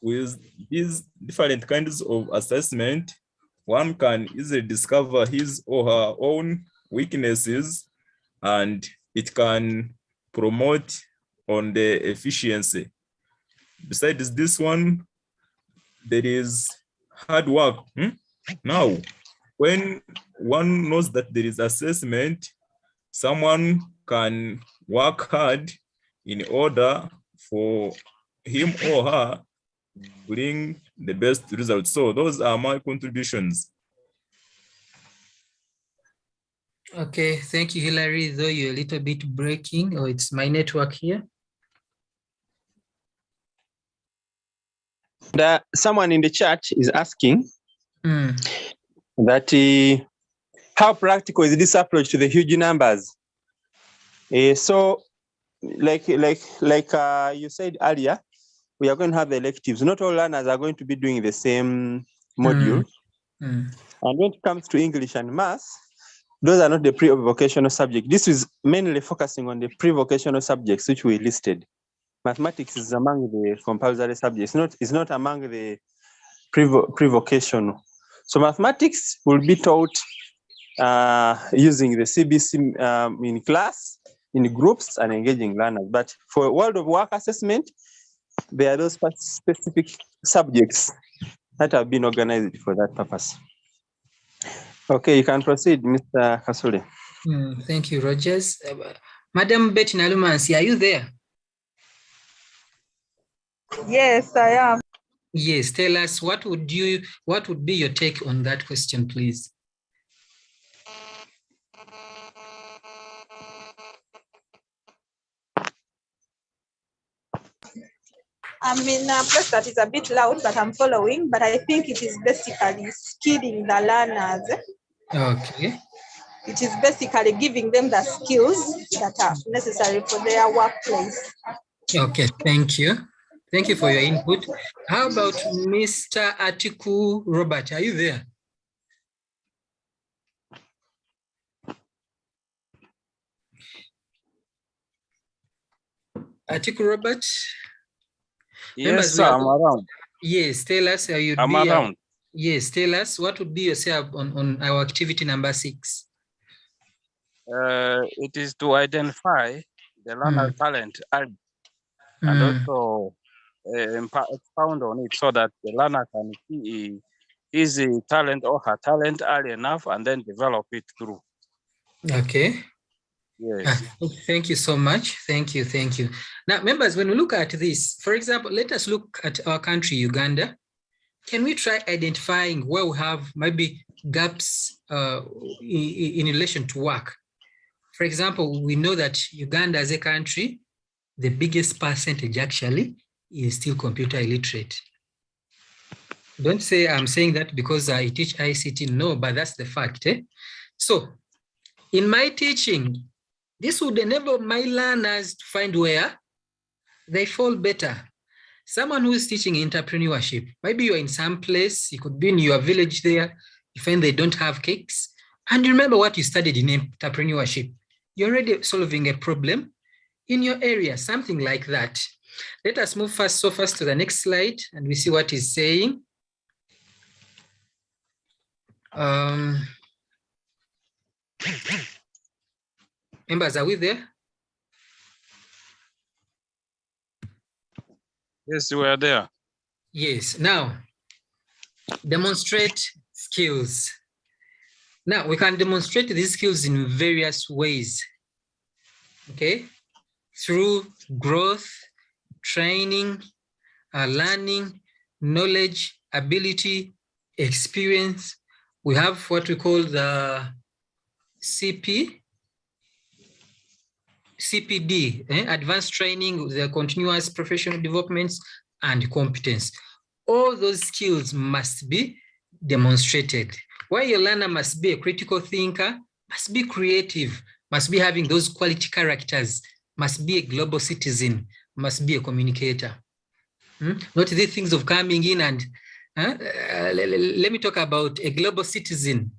with these different kinds of assessment, one can easily discover his or her own weaknesses, and it can promote on the efficiency. Besides this one, there is hard work. Now, when one knows that there is assessment, someone can work hard in order for him or her bring the best results. So those are my contributions. Okay, thank you, Hillary. Though you're a little bit breaking, or it's my network here. Someone in the chat is asking that how practical is this approach to the huge numbers? So, like you said earlier, we are going to have the electives. Not all learners are going to be doing the same module. And when it comes to English and math, those are not the pre-vocational subjects. This is mainly focusing on the pre-vocational subjects which we listed. Mathematics is among the compulsory subjects. It's not among the pre-vocational. So mathematics will be taught using the CBC in class, in groups, and engaging learners. But for world of work assessment, there are those specific subjects that have been organized for that purpose. Okay, you can proceed, Mr. Kasule. Thank you, Rogers. Madam Betty Nalumansi, are you there? Yes, I am. Yes, tell us what would be your take on that question, please? I'm in a place that is a bit loud, but I'm following. But I think it is basically skilling the learners. Okay. it is basically giving them the skills that are necessary for their workplace. Okay, thank you. Thank you for your input. How about Mr. Atiku Robert? Are you there? Atiku Robert? Yes, sir, I'm around. Yes, tell us how you'd I'm be. around. Yes, tell us what would be your say on our activity number 6. It is to identify the learner talent early and also expound on it so that the learner can see his talent or her talent early enough and then develop it through. Okay. Yes. Thank you so much. Thank you. Thank you. Now, members, when we look at this, for example, let us look at our country, Uganda. Can we try identifying where we have maybe gaps in relation to work? For example, we know that Uganda as a country, the biggest percentage actually is still computer illiterate. Don't say I'm saying that because I teach ICT. No, but that's the fact. So in my teaching, this would enable my learners to find where they fall better. Someone who is teaching entrepreneurship, maybe you're in some place, you could be in your village there, you find they don't have cakes, and you remember what you studied in entrepreneurship. You're already solving a problem in your area, something like that. Let us move fast to the next slide, and we see what he's saying. Members, are we there? Yes, we are there. Yes. Now, demonstrate skills. Now, we can demonstrate these skills in various ways, okay? Through growth, training, learning, knowledge, ability, experience. We have what we call the CPD, advanced training, the continuous professional developments, and competence. All those skills must be demonstrated. Why your learner must be a critical thinker, must be creative, must be having those quality characters, must be a global citizen, must be a communicator. Not these things of coming in and let me talk about a global citizen.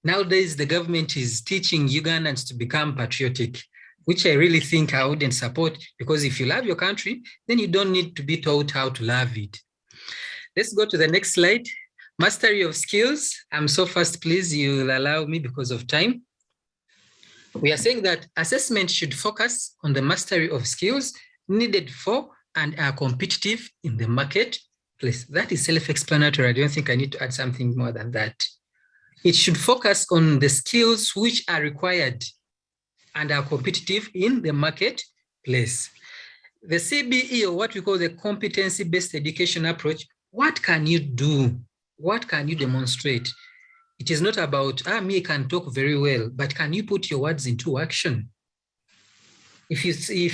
Nowadays, the government is teaching Ugandans to become patriotic, which I really think I wouldn't support, because if you love your country, then you don't need to be taught how to love it. Let's go to the next slide. Mastery of skills. I'm so fast, please, you'll allow me because of time. We are saying that assessment should focus on the mastery of skills needed for and are competitive in the marketplace. That is self-explanatory. I don't think I need to add something more than that. It should focus on the skills which are required and are competitive in the marketplace. The CBE, or what we call the competency-based education approach, what can you do? What can you demonstrate? It is not about, me can talk very well, but can you put your words into action? If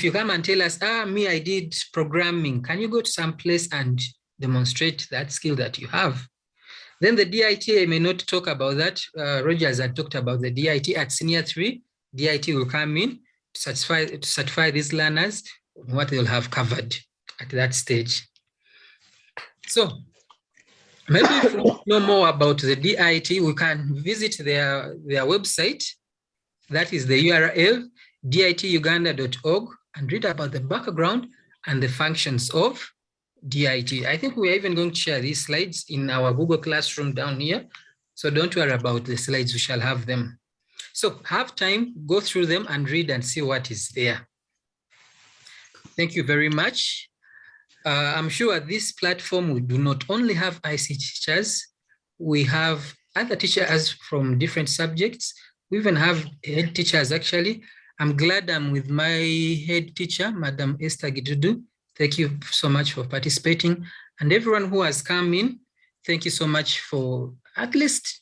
you come and tell us, me, I did programming, can you go to some place and demonstrate that skill that you have? Then the DIT, I may not talk about that. Rogers had talked about the DIT at Senior 3. DIT will come in to certify these learners on what they'll have covered at that stage. So maybe if you want to know more about the DIT, we can visit their website. That is the URL, dituganda.org, and read about the background and the functions of DIT. I think we're even going to share these slides in our Google Classroom down here. So don't worry about the slides, we shall have them. So have time, go through them and read and see what is there. Thank you very much. I'm sure at this platform, we do not only have ICT teachers, we have other teachers from different subjects. We even have head teachers, actually. I'm glad I'm with my head teacher, Madam Esther Gidudu. Thank you so much for participating. And everyone who has come in, thank you so much for at least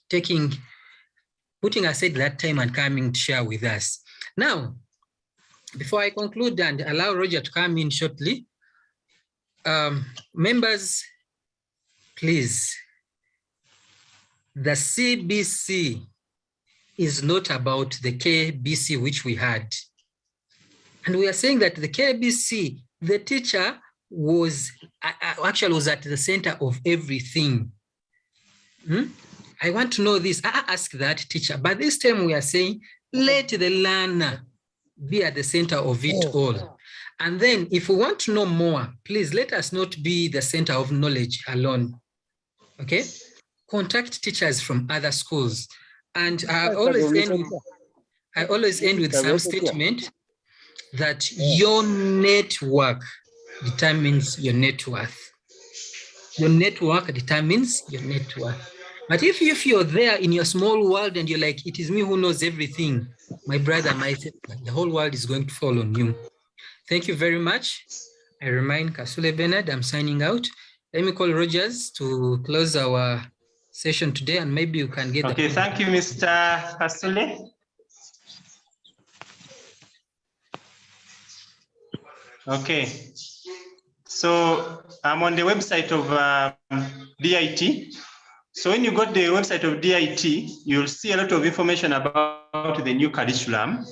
putting aside that time and coming to share with us. Now, before I conclude and allow Roger to come in shortly, members, please, the CBC is not about the KBC which we had. And we are saying that the KBC, the teacher was actually was at the center of everything. I want to know this. I ask that teacher. But this time we are saying, let the learner be at the center of it all. And then if we want to know more, please let us not be the center of knowledge alone. Okay? Contact teachers from other schools. And I always end with some statement that your network determines your net worth. Your network determines your net worth. But if you're there in your small world and you're like, it is me who knows everything, my brother, the whole world is going to fall on you. Thank you very much. I remind Kasule Bernard, I'm signing out. Let me call Rogers to close our session today, and maybe you can get Okay, thank you, Mr. Kasule. Okay, so I'm on the website of DIT. So when you go to the website of DIT, you'll see a lot of information about the new curriculum.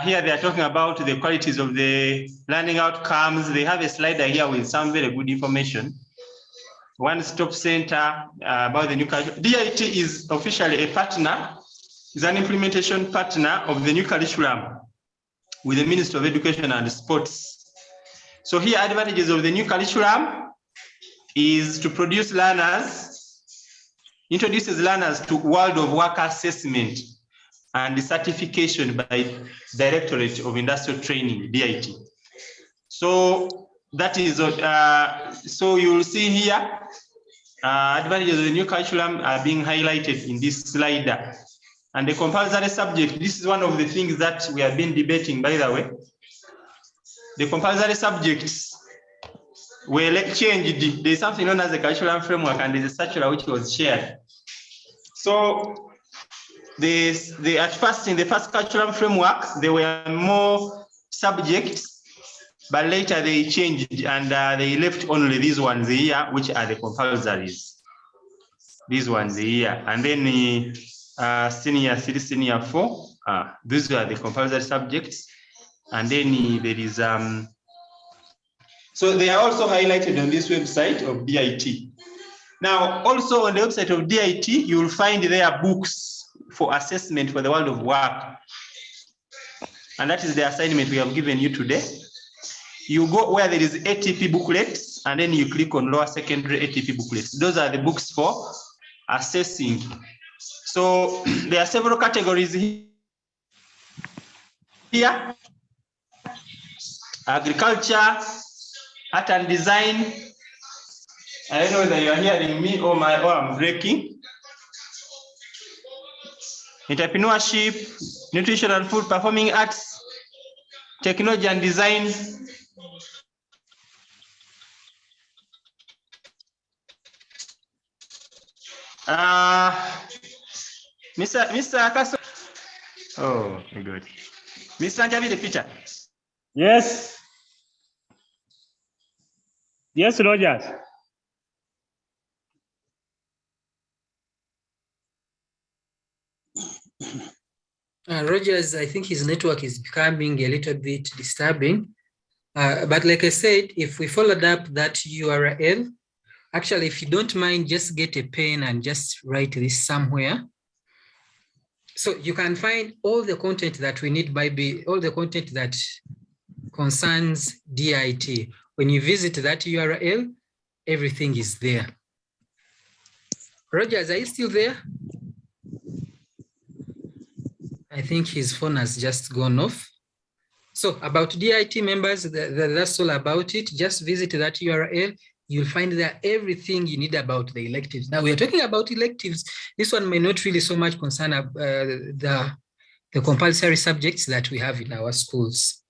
Here they are talking about the qualities of the learning outcomes. They have a slider here with some very good information. One-stop center about the new curriculum. DIT is officially a partner, is an implementation partner of the new curriculum with the Ministry of Education and Sports. So here, advantages of the new curriculum is to produce learners, introduces learners to world of work assessment and the certification by Directorate of Industrial Training, DIT. So that is, so you will see here, advantages of the new curriculum are being highlighted in this slider. And the compulsory subject, this is one of the things that we have been debating, by the way. The compulsory subjects were changed. There's something known as the curriculum framework, and there's a circular which was shared. So at first, in the first curriculum framework, there were more subjects, but later they changed and they left only these ones here, which are the compulsories. These ones here. And then senior 3, senior 4, these are the compulsory subjects. And then there is, so they are also highlighted on this website of DIT. Now, also on the website of DIT, you will find their books for assessment for the world of work. And that is the assignment we have given you today. You go where there is ATP booklets, and then you click on lower secondary ATP booklets. Those are the books for assessing. So there are several categories here. Agriculture, art and design. I don't know whether you are hearing me or I'm breaking. Entrepreneurship, nutrition and food, performing arts, technology and design. Mr. Akaso. Oh, good. Mr. Javi, Peter. Yes. Yes, Rogers. Rogers, I think his network is becoming a little bit disturbing. But like I said, if we followed up that URL, actually, if you don't mind, just get a pen and just write this somewhere. So you can find all the content that we need, all the content that concerns DIT. When you visit that URL, everything is there. Rogers, are you still there? I think his phone has just gone off. So about DIT members, that's all about it. Just visit that URL. You'll find there everything you need about the electives. Now we are talking about electives. This one may not really so much concern the compulsory subjects that we have in our schools.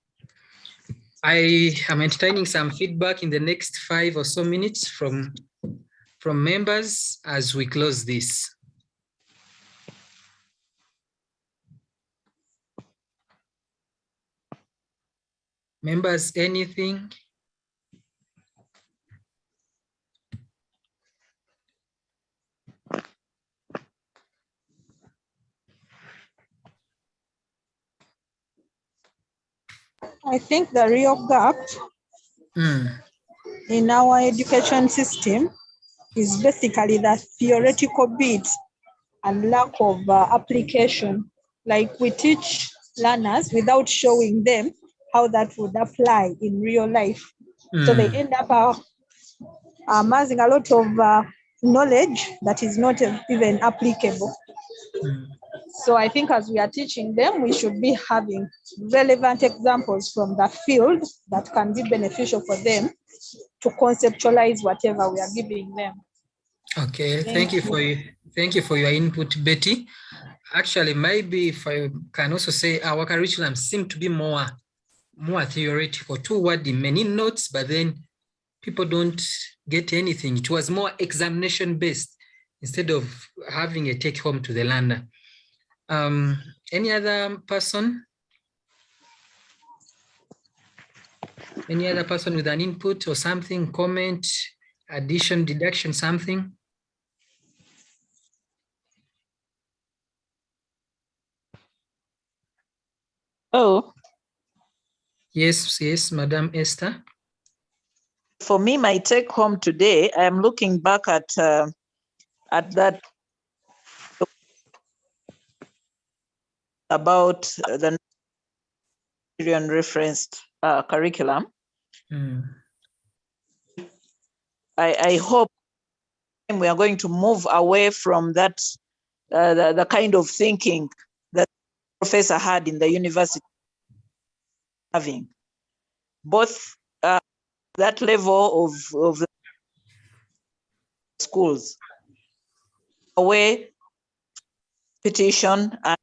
I am entertaining some feedback in the next 5 or so minutes from members as we close this. Members, anything? I think the real gap in our education system is basically the theoretical bit and lack of application. Like we teach learners without showing them how that would apply in real life. So they end up amassing a lot of knowledge that is not even applicable. So I think as we are teaching them, we should be having relevant examples from the field that can be beneficial for them to conceptualize whatever we are giving them. Okay, thank you for your input, Betty. Actually, maybe if I can also say our curriculum seemed to be more theoretical, toward many notes, but then people don't get anything. It was more examination based instead of having a take home to the learner. Any other person? Any other person with an input or something, comment, addition, deduction, something? Oh. Yes, Madam Esther. For me, my take home today, I am looking back at that about the Criterion referenced curriculum. I hope we are going to move away from that, the kind of thinking that the professor had in the university, having both that level of the schools, away petition and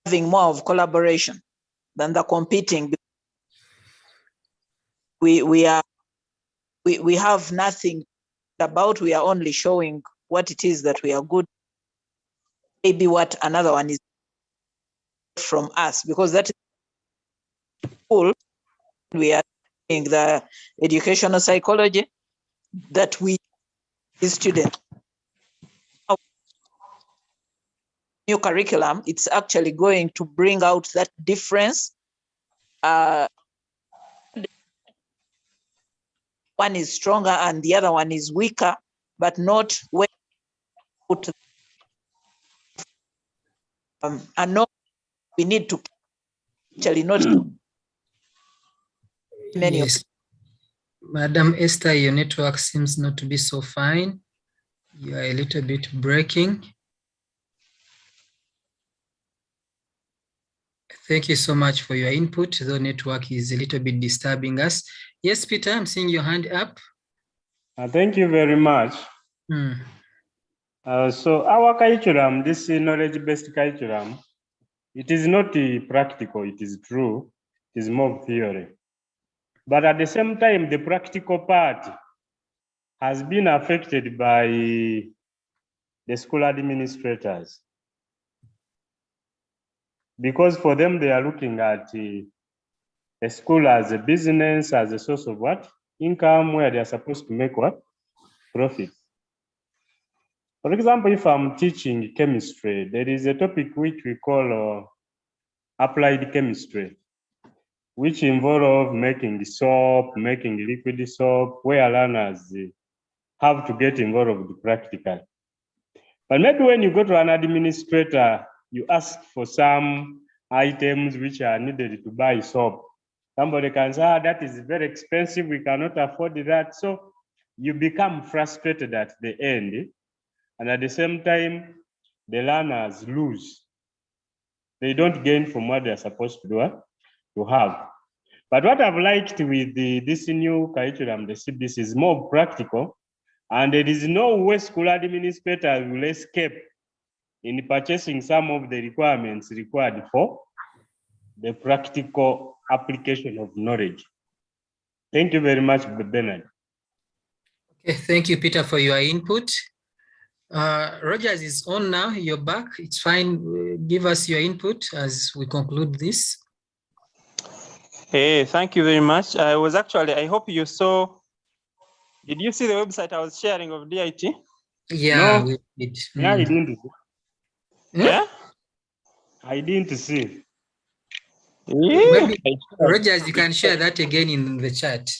having more of collaboration than the competing. We have nothing about, we are only showing what it is that we are good, maybe what another one is from us, because that is cool. We are doing the educational psychology that we students. New curriculum, it's actually going to bring out that difference. One is stronger and the other one is weaker, but not when put. And no, we need to actually not many. Yes. Madam Esther, your network seems not to be so fine. You are a little bit breaking. Thank you so much for your input. The network is a little bit disturbing us. Yes, Peter, I'm seeing your hand up. Thank you very much. So our curriculum, this knowledge-based curriculum, it is not practical, it is true. It is more theory. But at the same time, the practical part has been affected by the school administrators. Because for them, they are looking at a school as a business, as a source of what? Income, where they are supposed to make what? Profit. For example, if I'm teaching chemistry, there is a topic which we call applied chemistry, which involve making soap, making liquid soap, where learners have to get involved practically. But maybe when you go to an administrator, you ask for some items which are needed to buy soap. Somebody can say, that is very expensive, we cannot afford that. So you become frustrated at the end. And at the same time, the learners lose. They don't gain from what they're supposed to do, to have. But what I've liked with this new curriculum, the CBC, is more practical. And there is no way school administrators will escape in purchasing some of the requirements required for the practical application of knowledge. Thank you very much, Bernard. Okay, thank you, Peter, for your input. Rogers is on now, you're back. It's fine. Give us your input as we conclude this. Hey, thank you very much. I hope you saw, did you see the website I was sharing of DIT? Yeah, no, we did. Yeah, I didn't. Yeah? I didn't see. Maybe, Rogers, you can share that again in the chat.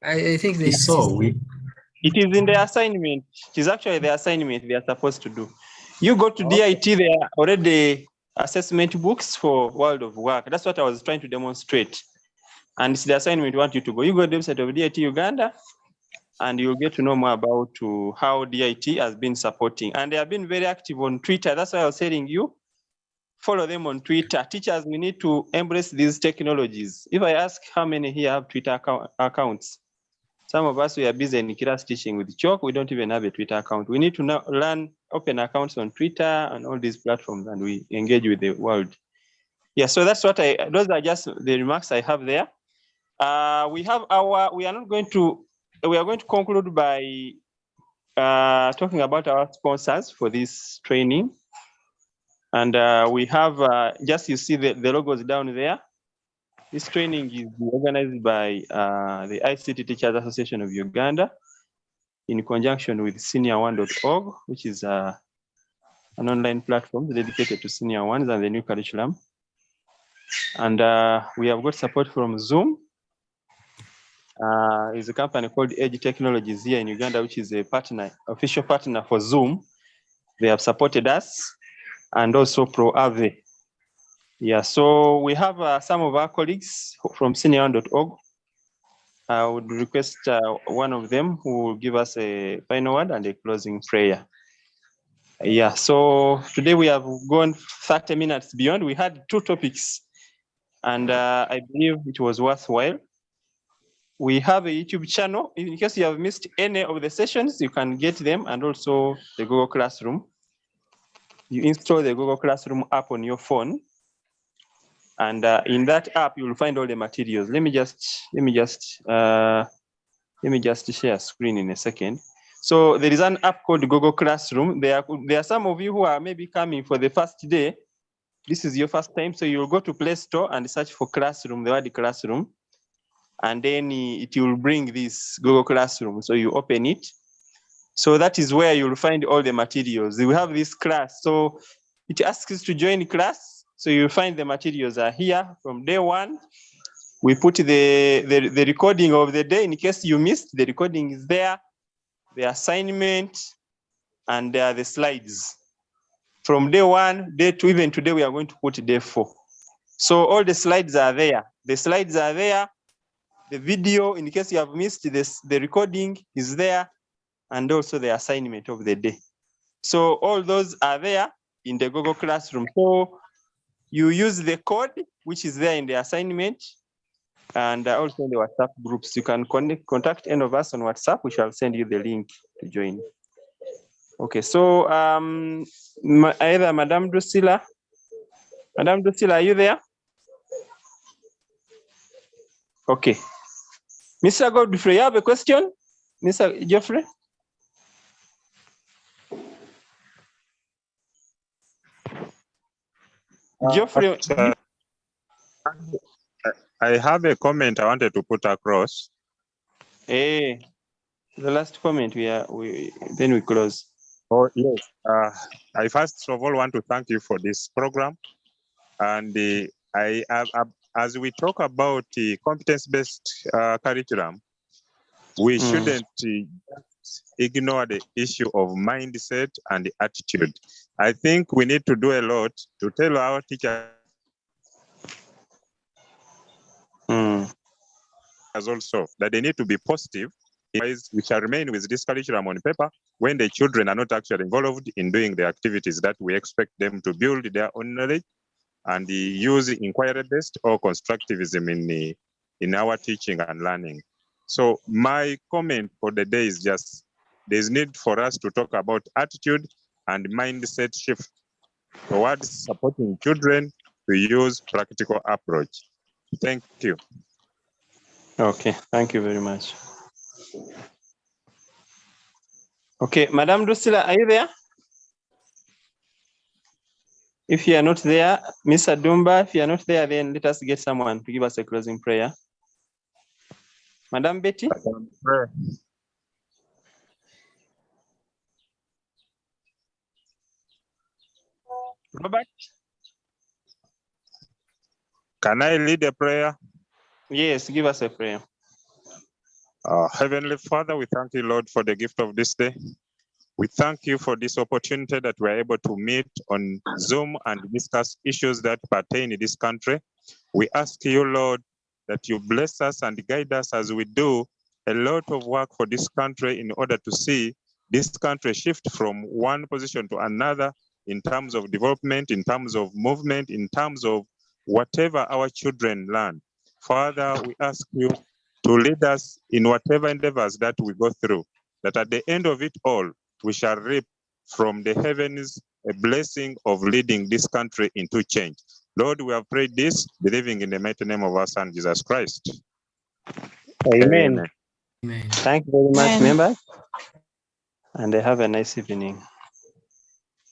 I think this it is in the assignment. It is actually the assignment they are supposed to do. You go to DIT, there are already assessment books for World of Work. That's what I was trying to demonstrate. And it's the assignment we want you to go. You go to the website of DIT Uganda, and you'll get to know more about how DIT has been supporting. And they have been very active on Twitter. That's why I was telling you, follow them on Twitter. Teachers, we need to embrace these technologies. If I ask how many here have Twitter accounts, some of us, we are busy in class teaching with chalk. We don't even have a Twitter account. We need to now learn, open accounts on Twitter and all these platforms, and we engage with the world. Yeah, so that's what those are just the remarks I have there. We are going to conclude by talking about our sponsors for this training. And we have, just you see the logos down there. This training is organized by the ICT Teachers Association of Uganda in conjunction with senior1.org, which is an online platform dedicated to senior ones and the new curriculum. And we have got support from Zoom. Is a company called Edge Technologies here in Uganda, which is a partner, official partner for Zoom. They have supported us, and also ProAve. Yeah, so we have some of our colleagues from senior1.org. I would request one of them who will give us a final word and a closing prayer. Yeah, so today we have gone 30 minutes beyond. We had 2 topics, and I believe it was worthwhile. We have a YouTube channel. In case you have missed any of the sessions, you can get them, and also the Google Classroom. You install the Google Classroom app on your phone, and in that app you will find all the materials. Let me just share screen in a second. So there is an app called Google Classroom. There are some of you who are maybe coming for the first day. This is your first time, so you'll go to Play Store and search for Classroom, the word Classroom, and then it will bring this Google Classroom. So you open it. So that is where you'll find all the materials. We have this class, so it asks you to join class. So you'll find the materials are here from day 1. We put the recording of the day in case you missed. The recording is there, the assignment, and there are the slides. From day 1, day 2, even today we are going to put day 4. So all the slides are there. The slides are there. The video, in case you have missed this, the recording is there, and also the assignment of the day. So all those are there in the Google Classroom. So you use the code, which is there in the assignment, and also in the WhatsApp groups. You can contact any of us on WhatsApp. We shall send you the link to join. Okay, so either Madame Drusilla. Madame Drusilla, are you there? Okay. Mr. Godfrey, you have a question? Mr. Geoffrey? Geoffrey, I have a comment I wanted to put across. The last comment then we close. Oh yes. I first of all want to thank you for this program, and as we talk about the competence-based curriculum, we shouldn't ignore the issue of mindset and attitude. I think we need to do a lot to tell our teachers also that they need to be positive. We shall remain with this curriculum on paper when the children are not actually involved in doing the activities that we expect them to build their own knowledge and use inquiry-based or constructivism in our teaching and learning. So my comment for the day is just there's need for us to talk about attitude and mindset shift towards supporting children to use practical approach. Thank you. Okay, thank you very much. Okay, Madame Drusilla, are you there? If you are not there, Mr. Dumba, if you are not there, then let us get someone to give us a closing prayer. Madame Betty? Robert? Can I lead a prayer? Yes, give us a prayer. Heavenly Father, we thank you, Lord, for the gift of this day. We thank you for this opportunity that we're able to meet on Zoom and discuss issues that pertain to this country. We ask you, Lord, that you bless us and guide us as we do a lot of work for this country in order to see this country shift from one position to another in terms of development, in terms of movement, in terms of whatever our children learn. Father, we ask you to lead us in whatever endeavors that we go through, that at the end of it all, we shall reap from the heavens a blessing of leading this country into change. Lord, we have prayed this, believing in the mighty name of our Son, Jesus Christ. Amen. Amen. Thank you very much, members. And have a nice evening.